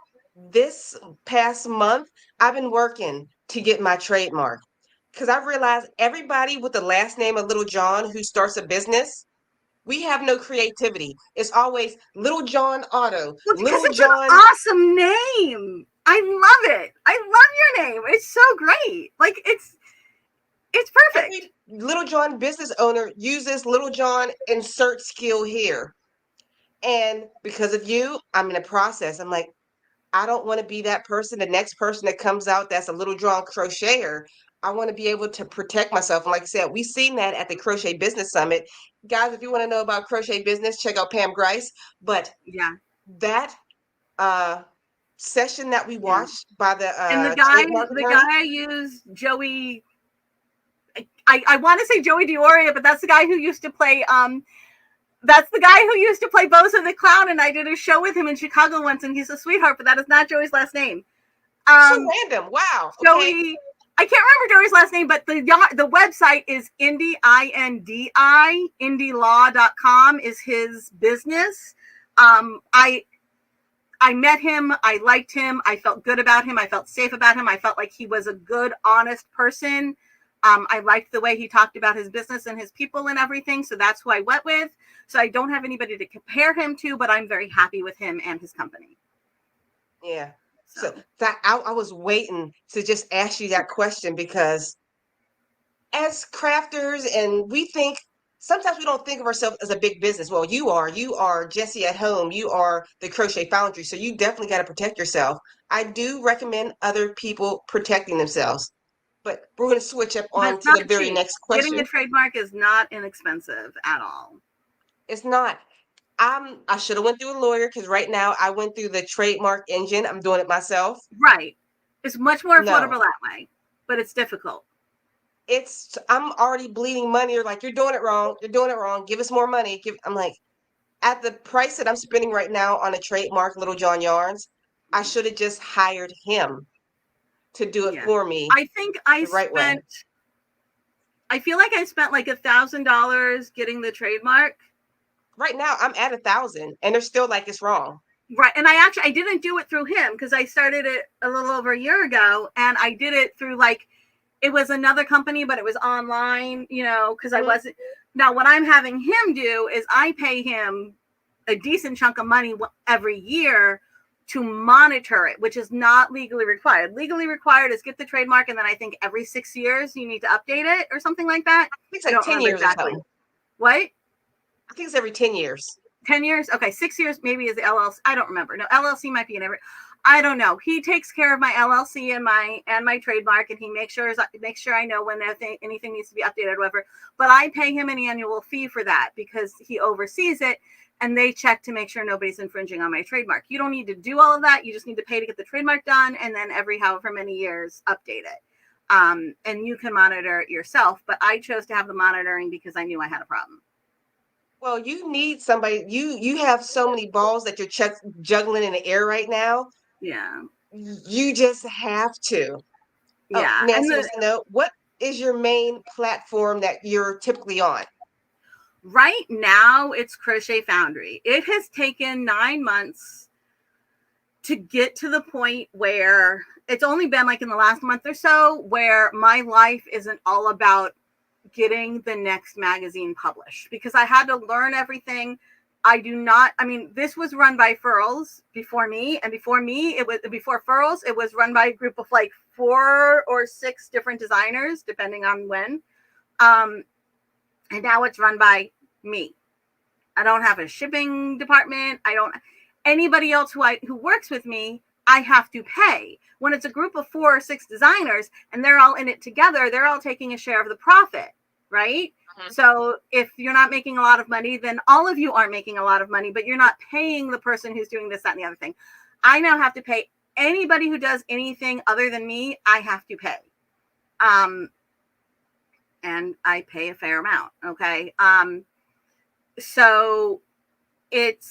this past month, I've been working to get my trademark, because I've realized everybody with the last name of Little John who starts a business, we have no creativity. It's always Little John Auto, Little John. An awesome name. I love it. I love your name. It's so great. Like, it's perfect. Every Little John business owner uses Little John insert skill here. And because of you, I'm in a process. I'm like, I don't want to be that person, the next person that comes out that's a Little John crocheter. I want to be able to protect myself. And like I said, we've seen that at the Crochet Business Summit. Guys, if you want to know about crochet business, check out Pam Grice. But yeah, that session that we Yeah. watched by the And trademark the attorney? guy I used, Joey. I want to say Joey Dioria, but that's the guy who used to play. That's the guy who used to play Bozo the Clown, and I did a show with him in Chicago once, and he's a sweetheart. But that is not Joey's last name. So random. Wow. Okay. Joey. I can't remember Joey's last name, but the website is INDIlaw.com is his business. I met him. I liked him. I felt good about him. I felt safe about him. I felt like he was a good, honest person. I liked the way he talked about his business and his people and everything. So that's who I went with. So I don't have anybody to compare him to, but I'm very happy with him and his company. Yeah. So that I was waiting to just ask you that question because as crafters, and we think sometimes we don't think of ourselves as a big business. Well, you are Jessie at Home, you are the Crochet Foundry, so you definitely got to protect yourself. I do recommend other people protecting themselves, but we're going to switch up But on it's to the not very cheap. next Getting a question. trademark is not inexpensive at all. It's not. I should have went through a lawyer because right now I went through the trademark engine. I'm doing it myself. Right. It's much more No, affordable that way, but it's difficult. I'm already bleeding money. You're like, you're doing it wrong. You're doing it wrong. Give us more money. I'm like, at the price that I'm spending right now on a trademark Little John Yarns, I should have just hired him to do it Yeah. for me I think I the right way. feel like I spent like $1,000 getting the trademark. Right now, I'm at 1,000, and they're still like it's wrong. Right. And I didn't do it through him because I started it a little over a year ago, and I did it through it was another company, but it was online, because I wasn't. Now, what I'm having him do is I pay him a decent chunk of money every year to monitor it, which is not legally required. Legally required is get the trademark, and then I think every 6 years you need to update it or something like that. I think it's I like don't 10 remember years or exactly. something. What? I think it's every 10 years. 10 years? Okay, 6 years maybe is the LLC. I don't remember. No, LLC might be in every. I don't know. He takes care of my LLC and my trademark, and he makes sure I know when anything needs to be updated or whatever. But I pay him an annual fee for that because he oversees it, and they check to make sure nobody's infringing on my trademark. You don't need to do all of that. You just need to pay to get the trademark done, and then every however many years update it. And you can monitor it yourself. But I chose to have the monitoring because I knew I had a problem. Well, you need somebody. You have so many balls that you're juggling in the air right now. Yeah. You just have to. Oh, Yeah. Nancy wants to know, what is your main platform that you're typically on? Right now, it's Crochet Foundry. It has taken 9 months to get to the point where it's only been in the last month or so where my life isn't all about getting the next magazine published because I had to learn everything. This was run by Furls before me, and before Furls, it was run by a group of 4 or 6 different designers, depending on when. And now it's run by me. I don't have a shipping department. Anybody else who works with me, I have to pay. When it's a group of 4 or 6 designers and they're all in it together, they're all taking a share of the profit, right? Mm-hmm. So if you're not making a lot of money, then all of you aren't making a lot of money, but you're not paying the person who's doing this, that, and the other thing. I now have to pay anybody who does anything other than me. I have to pay. And I pay a fair amount. Okay. So it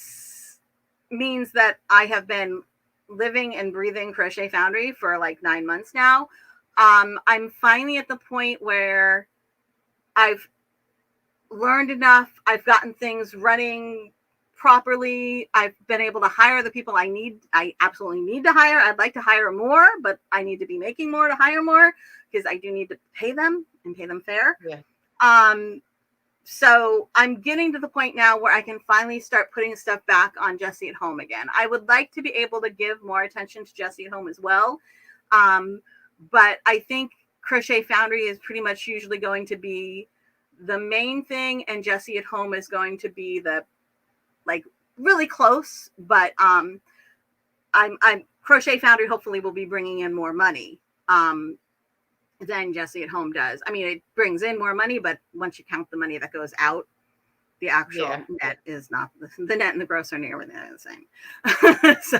means that I have been living and breathing Crochet Foundry for 9 months now. I'm finally at the point where I've learned enough. I've gotten things running properly. I've been able to hire the people I absolutely need to hire. I'd like to hire more, but I need to be making more to hire more because I do need to pay them and pay them fair. Yeah. So I'm getting to the point now where I can finally start putting stuff back on Jessie at Home again. I would like to be able to give more attention to Jessie at Home as well. But I think Crochet Foundry is pretty much usually going to be the main thing, and Jessie at Home is going to be the really close. But I'm Crochet Foundry hopefully will be bringing in more money than Jessie at Home does. It brings in more money, but once you count the money that goes out, the actual net is not the net and the gross are nearly the same. So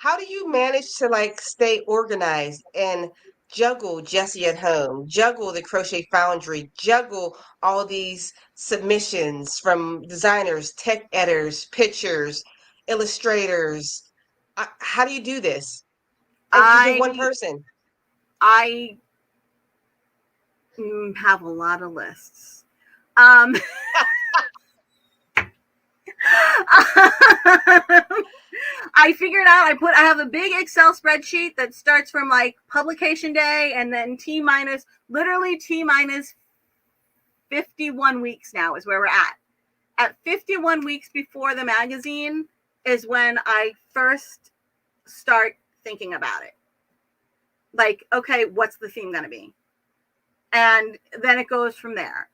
how do you manage to like stay organized and juggle Jessie at home, juggle the Crochet Foundry, juggle all these submissions from designers, tech editors, pictures, illustrators? How do you do this? And because you're one I person. I have a lot of lists. Um, I figured out I have a big Excel spreadsheet that starts from like publication day and then literally T minus 51 weeks now is where we're at. At 51 weeks before the magazine is when I first start thinking about it. Like, okay, what's the theme going to be? And then it goes from there.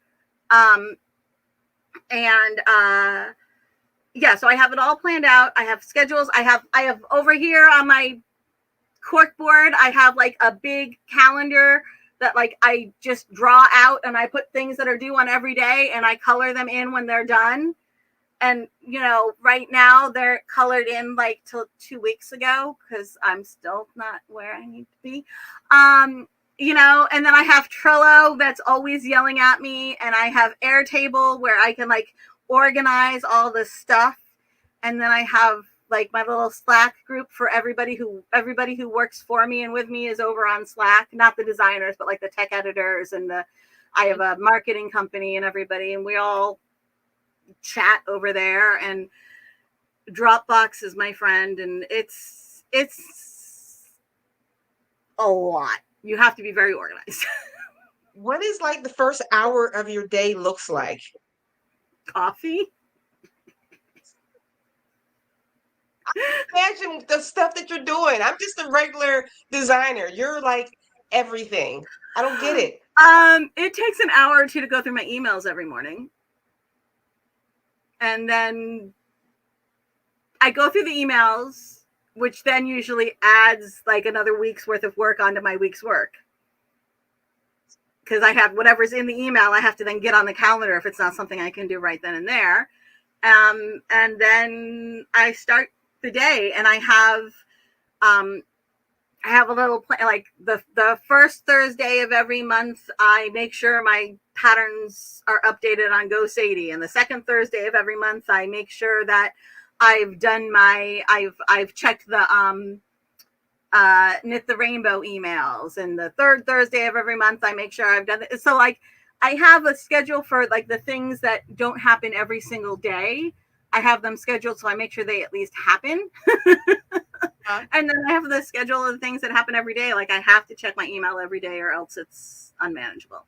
Yeah, so I have it all planned out. I have schedules. I have over here on my cork board, I have like a big calendar that like I just draw out and I put things that are due on every day and I color them in when they're done. And, you know, right now they're colored in like till 2 weeks ago because I'm still not where I need to be. You know, and then I have Trello that's always yelling at me, and I have Airtable where I can like organize all this stuff. And then I have like my little Slack group for everybody who works for me and with me is over on Slack, not the designers, but like the tech editors and I have a marketing company and everybody, and we all chat over there, and Dropbox is my friend, and it's a lot. You have to be very organized. What is like the first hour of your day looks like? Coffee. Imagine the stuff that you're doing. I'm just a regular designer. You're like everything. I don't get it. It takes an hour or two to go through my emails every morning. And then I go through the emails, which then usually adds like another week's worth of work onto my week's work. Because I have whatever's in the email, I have to then get on the calendar if it's not something I can do right then and there. And then I start the day, and I have a little plan. Like the first Thursday of every month, I make sure my patterns are updated on Go Sadie, and the second Thursday of every month, I make sure that I've done I've checked the Knit the Rainbow emails, and the third Thursday of every month, I make sure I've done it. So like I have a schedule for like the things that don't happen every single day. I have them scheduled so I make sure they at least happen. And then I have the schedule of the things that happen every day. Like I have to check my email every day or else it's unmanageable.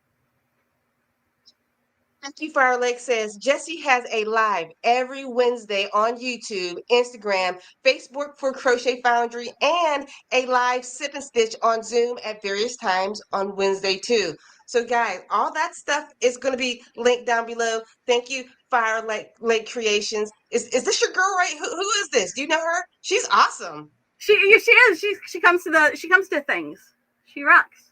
Thank you, Fire Lake says Jessie has a live every Wednesday on YouTube, Instagram, Facebook for Crochet Foundry, and a live sip and stitch on Zoom at various times on Wednesday too. So guys, all that stuff is going to be linked down below. Thank you, Fire Lake Creations. Is this your girl, right? Who is this? Do you know her? She's awesome. She is. She comes to things. She rocks.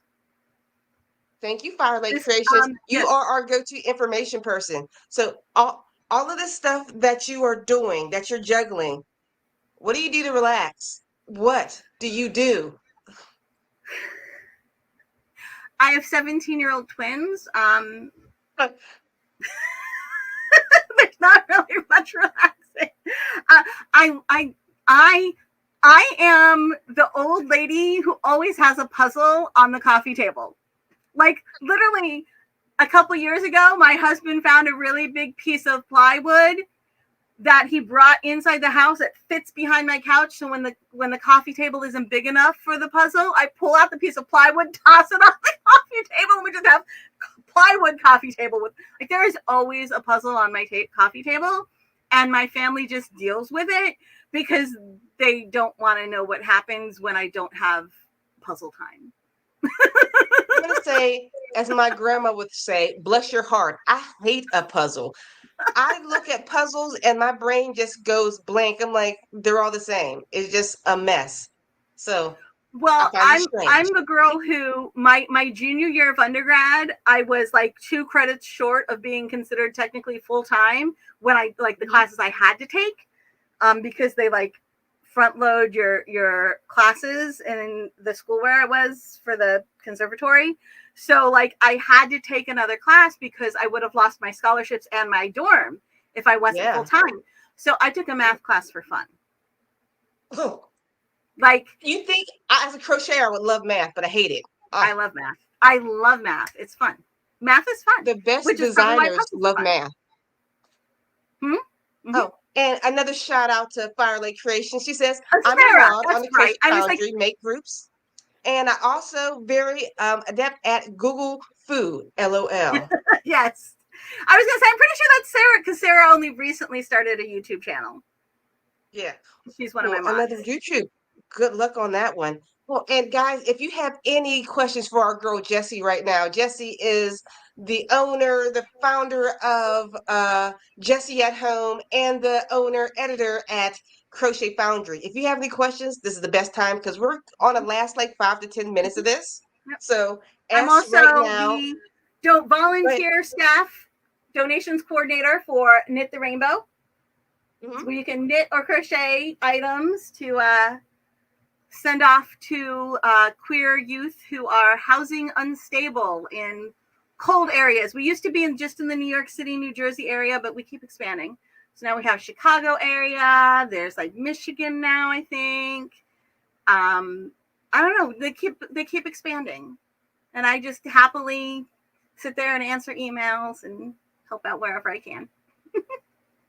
Thank you, Fire Lake Creations. You yes. are our go-to information person. So all of the stuff that you are doing, that you're juggling, what do you do to relax? What do you do? I have 17-year-old twins. There's not really much relaxing. I am the old lady who always has a puzzle on the coffee table. Like literally a couple years ago, my husband found a really big piece of plywood that he brought inside the house. It fits behind my couch. So when the coffee table isn't big enough for the puzzle, I pull out the piece of plywood, toss it on the coffee table, and we just have plywood coffee table with like there is always a puzzle on my coffee table, and my family just deals with it because they don't want to know what happens when I don't have puzzle time. I'm going to say, as my grandma would say, bless your heart. I hate a puzzle. I look at puzzles and my brain just goes blank. I'm like, they're all the same. It's just a mess. So, well, I'm the girl who my junior year of undergrad, I was like 2 credits short of being considered technically full time when I like the classes I had to take, because they like front load your classes in the school where I was for the conservatory. So like I had to take another class because I would have lost my scholarships and my dorm if I wasn't full time. So I took a math class for fun. Oh, like you think as a crocheter I would love math, but I hate it. I love math. I love math. It's fun. Math is fun. The best which is probably why designers love math. Mm-hmm. Oh, and another shout out to Fire Lake Creation. She says, I'm Sarah, involved on the Crochet Foundry make groups. And I also very adept at Google Food, LOL. Yes. I was going to say, I'm pretty sure that's Sarah, because Sarah only recently started a YouTube channel. Yeah. She's one of my moms. Another YouTube. Good luck on that one. Well, and guys, if you have any questions for our girl Jessie right now, Jessie is the owner, the founder of Jessie at Home, and the owner, editor at Crochet Foundry. If you have any questions, this is the best time because we're on the last like 5 to 10 minutes of this. Yep. So I'm also right now, the volunteer staff donations coordinator for Knit the Rainbow. Mm-hmm. Where you can knit or crochet items to send off to queer youth who are housing unstable in cold areas. We used to be just in the New York City, New Jersey area, but we keep expanding. So now we have Chicago area. There's like Michigan now, I think. I don't know. They keep expanding, and I just happily sit there and answer emails and help out wherever I can.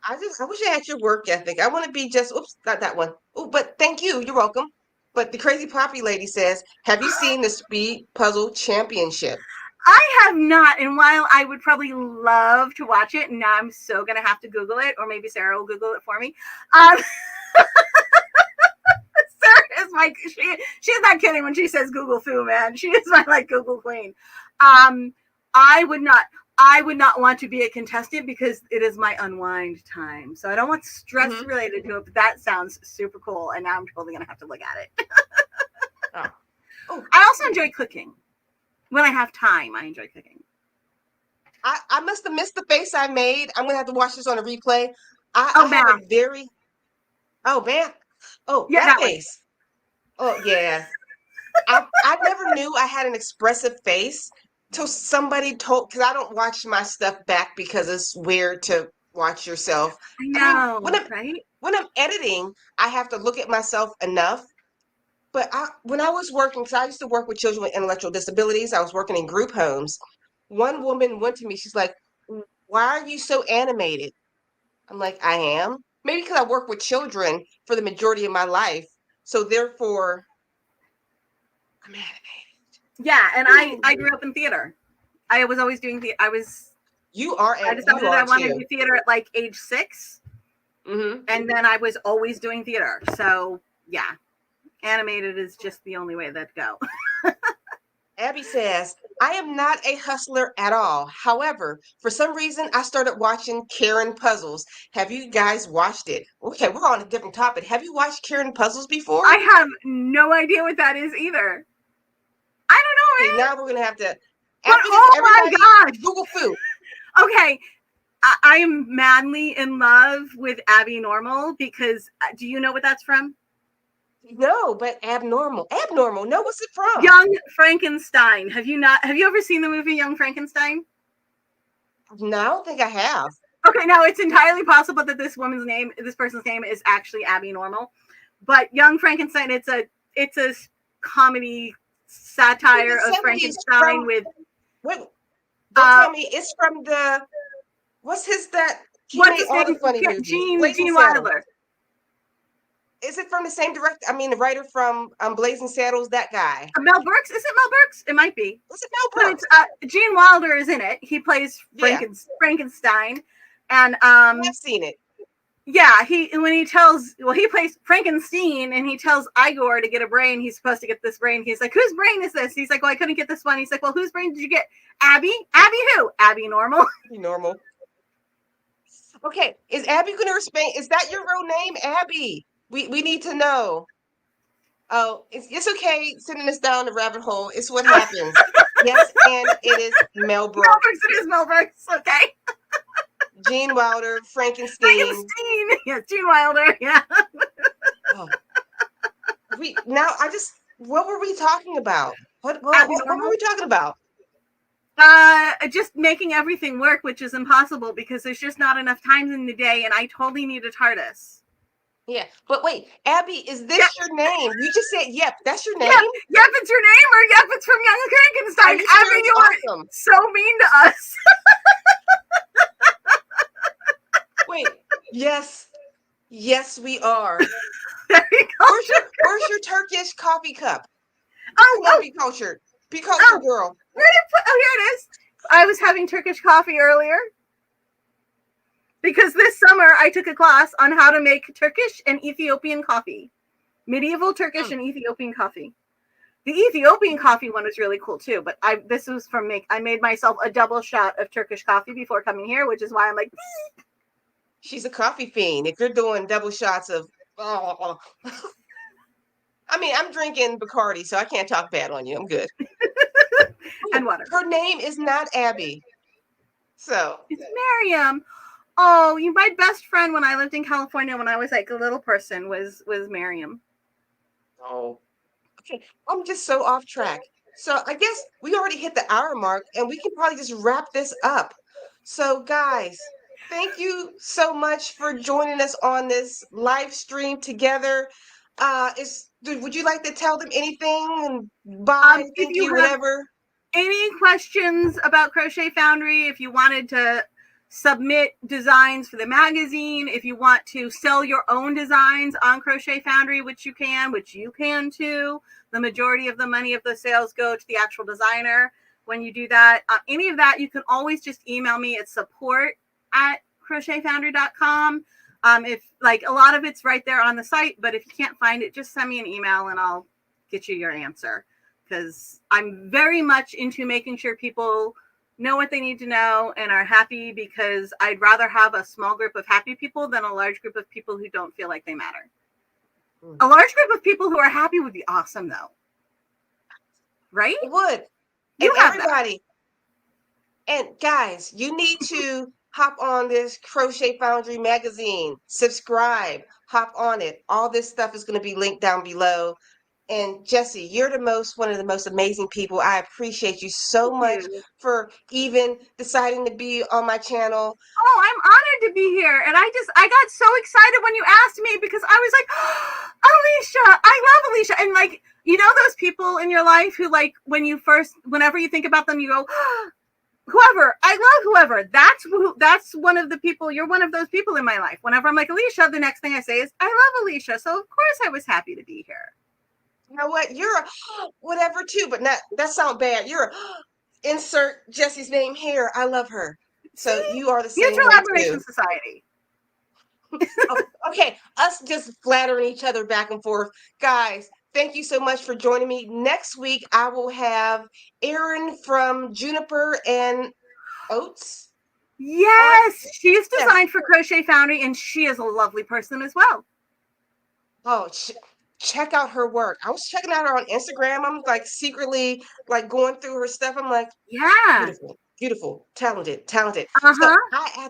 I wish I had your work ethic. I want to be just, oops, not that one. Oh, but thank you. You're welcome. But the Crazy Poppy lady says, have you seen the Speed Puzzle Championship? I have not. And while I would probably love to watch it, and now I'm so going to have to Google it, or maybe Sarah will Google it for me. Sarah is my, she's not kidding when she says Google Foo, man. She is my like Google queen. I would not want to be a contestant because it is my unwind time. So I don't want stress related to it, but that sounds super cool. And now I'm totally going to have to look at it. Oh. I also enjoy cooking. When I have time, I enjoy cooking. I must have missed the face I made. I'm going to have to watch this on a replay. I have a very... Oh, man. Oh, yeah, that face. Oh, yeah. I never knew I had an expressive face. Till somebody told, because I don't watch my stuff back because it's weird to watch yourself. I know, right? When I'm editing, I have to look at myself enough. But when I was working, because I used to work with children with intellectual disabilities, I was working in group homes. One woman went to me, she's like, why are you so animated? I'm like, I am. Maybe because I work with children for the majority of my life. So therefore, I'm animated. Yeah, and I grew up in theater. I was always doing theater. I decided I wanted to do theater at like age 6. Mm-hmm. And then I was always doing theater. So yeah, animated is just the only way that go. Abby says, I am not a hustler at all. However, for some reason, I started watching Karen Puzzles. Have you guys watched it? Okay, we're on a different topic. Have you watched Karen Puzzles before? I have no idea what that is either. I don't know, man. Now we're going to have to... Oh my gosh. Google Foo. Okay. I am madly in love with Abby Normal because do you know what that's from? No, but Abnormal. Abnormal. No, what's it from? Young Frankenstein. Have you ever seen the movie Young Frankenstein? No, I don't think I have. Okay, now it's entirely possible that this person's name is actually Abby Normal. But Young Frankenstein, it's a comedy satire of Frankenstein with... Wait, don't tell me it's from the... What's his that... What's his name? Gene Wilder. Is it from the same director? I mean, the writer from Blazing Saddles, that guy. Mel Brooks? Is it Mel Brooks? It might be. Is it Mel Brooks? But Gene Wilder is in it. He plays Frankenstein. And I've seen it. Yeah, he plays Frankenstein, and he tells Igor to get a brain. He's supposed to get this brain. He's like, whose brain is this? He's like, well, I couldn't get this one. He's like, well, whose brain did you get? Abby? Abby who? Abby Normal. Normal. Okay, is Abby going to respond? Is that your real name, Abby? We need to know. Oh, it's okay sending us down the rabbit hole. It's what happens. Yes, and it is Mel Brooks. It is Mel Brooks, okay. Gene Wilder, Frankenstein. Yes, Gene Wilder, yeah. Oh, what were we talking about? What were Abnormal. we talking about? Just making everything work, which is impossible because there's just not enough times in the day, and I totally need a TARDIS. Yeah, but wait, Abby, is Yep, this your name? You just said yep. That's your yep, name? yep. It's your name, or yep, it's from Young Are Frankenstein. you Abby, serious? you are Awesome. so mean to us. Wait, yes, yes, we are. There you go. Where's your Turkish coffee cup? Oh, Come on, oh, be cultured. Be oh. cultured, girl. Where did I put? Oh, here it is. I was having Turkish coffee earlier because this summer I took a class on how to make Turkish and Ethiopian coffee, medieval Turkish Mm. and Ethiopian coffee. The Ethiopian coffee one was really cool too, but I made myself a double shot of Turkish coffee before coming here, which is why I'm like, She's a coffee fiend. If you're doing double shots of, oh, I mean, I'm drinking Bacardi, so I can't talk bad on you. I'm good. and Oh, water. her name is not Abby. So, It's Miriam. Oh, you my best friend when I lived in California when I was like a little person was Miriam. oh, okay. I'm just so off track. So I guess we already hit the hour mark and we can probably just wrap this up. So, guys, thank you so much for joining us on this live stream together. Would you like to tell them anything? And bye, If thank you you, have whatever. any questions about Crochet Foundry, if you wanted to submit designs for the magazine, if you want to sell your own designs on Crochet Foundry, which you can too. The majority of the money of the sales go to the actual designer. When you do that, any of that, you can always just email me at support@crochetfoundry.com. If like a lot of it's right there on the site, but if you can't find it, just send me an email and I'll get you your answer. Because I'm very much into making sure people know what they need to know and are happy, because I'd rather have a small group of happy people than a large group of people who don't feel like they matter. A large group of people who are happy would be awesome, though. Right? It would. And You have that. everybody, and guys, you need to hop on this Crochet Foundry magazine, subscribe, hop on it. All this stuff is going to be linked down below. And Jessie, you're one of the most amazing people. I appreciate you so Thank much you. for even deciding to be on my channel. Oh, I'm honored to be here. And I got so excited when you asked me, because I was like, oh, Alicia, I love Alicia. And like, you know, those people in your life who like, whenever you think about them, you go, whoever, I love whoever. That's one of the people. You're one of those people in my life. Whenever I'm like, Alicia, the next thing I say is, I love Alicia. So of course I was happy to be here. You know what? You're a whatever too, but not that sounds bad. You're a insert Jessie's name here. I love her. So See? you are the same Mutual way Admiration too. Society. Oh, okay, us just flattering each other back and forth. Guys, thank you so much for joining me. Next week, I will have Erin from Juniper and Oats on. Yes, she's Yes. designed for Crochet Foundry, and she is a lovely person as well. Oh, check out her work. I was checking out her on Instagram. I'm like secretly like going through her stuff. I'm like, Yeah. beautiful, beautiful, talented, talented. So Uh-huh.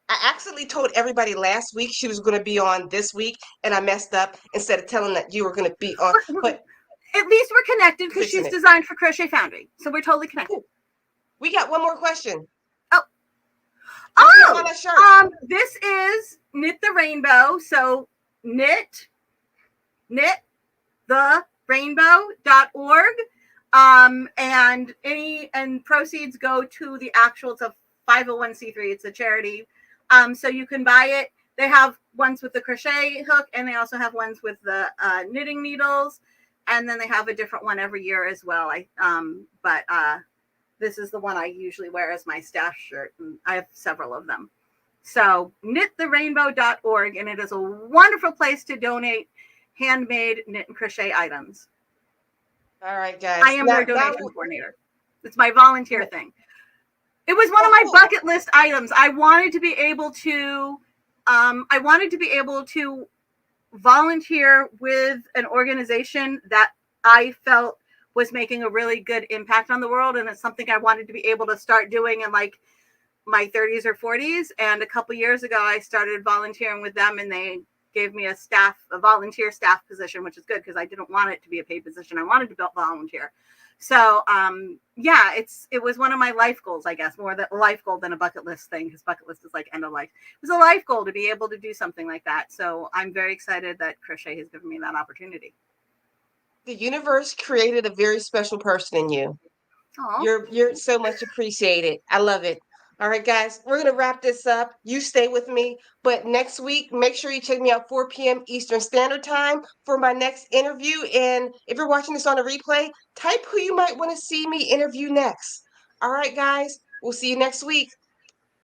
I accidentally told everybody last week she was going to be on this week, and I messed up instead of telling that you were going to be on. But At least we're connected because fixing she's it. designed for Crochet Foundry. So we're totally connected. Ooh, we got one more question. Oh. Where can I find that shirt? This is Knit the Rainbow. So knit the rainbow.org. And proceeds go to the actual, it's a 501c3, it's a charity. So you can buy it. They have ones with the crochet hook, and they also have ones with the knitting needles, and then they have a different one every year as well. But this is the one I usually wear as my staff shirt, and I have several of them. So knittherainbow.org, and it is a wonderful place to donate handmade knit and crochet items. All right, guys. I am their donation coordinator. It's my volunteer thing. It was one of my bucket list items. I wanted to be able to volunteer with an organization that I felt was making a really good impact on the world, and it's something I wanted to be able to start doing in like my 30s or 40s. And a couple years ago, I started volunteering with them, and they gave me a volunteer staff position, which is good because I didn't want it to be a paid position. I wanted to build volunteer. So yeah, it was one of my life goals, I guess, more a life goal than a bucket list thing, because bucket list is like end of life. It was a life goal to be able to do something like that. So I'm very excited that crochet has given me that opportunity. The universe created a very special person in you. Oh, You're so much appreciated. I love it. All right, guys, we're gonna wrap this up. You stay with me, but next week, make sure you check me out 4 p.m. Eastern Standard Time for my next interview. And if you're watching this on a replay, type who you might want to see me interview next. All right, guys, we'll see you next week.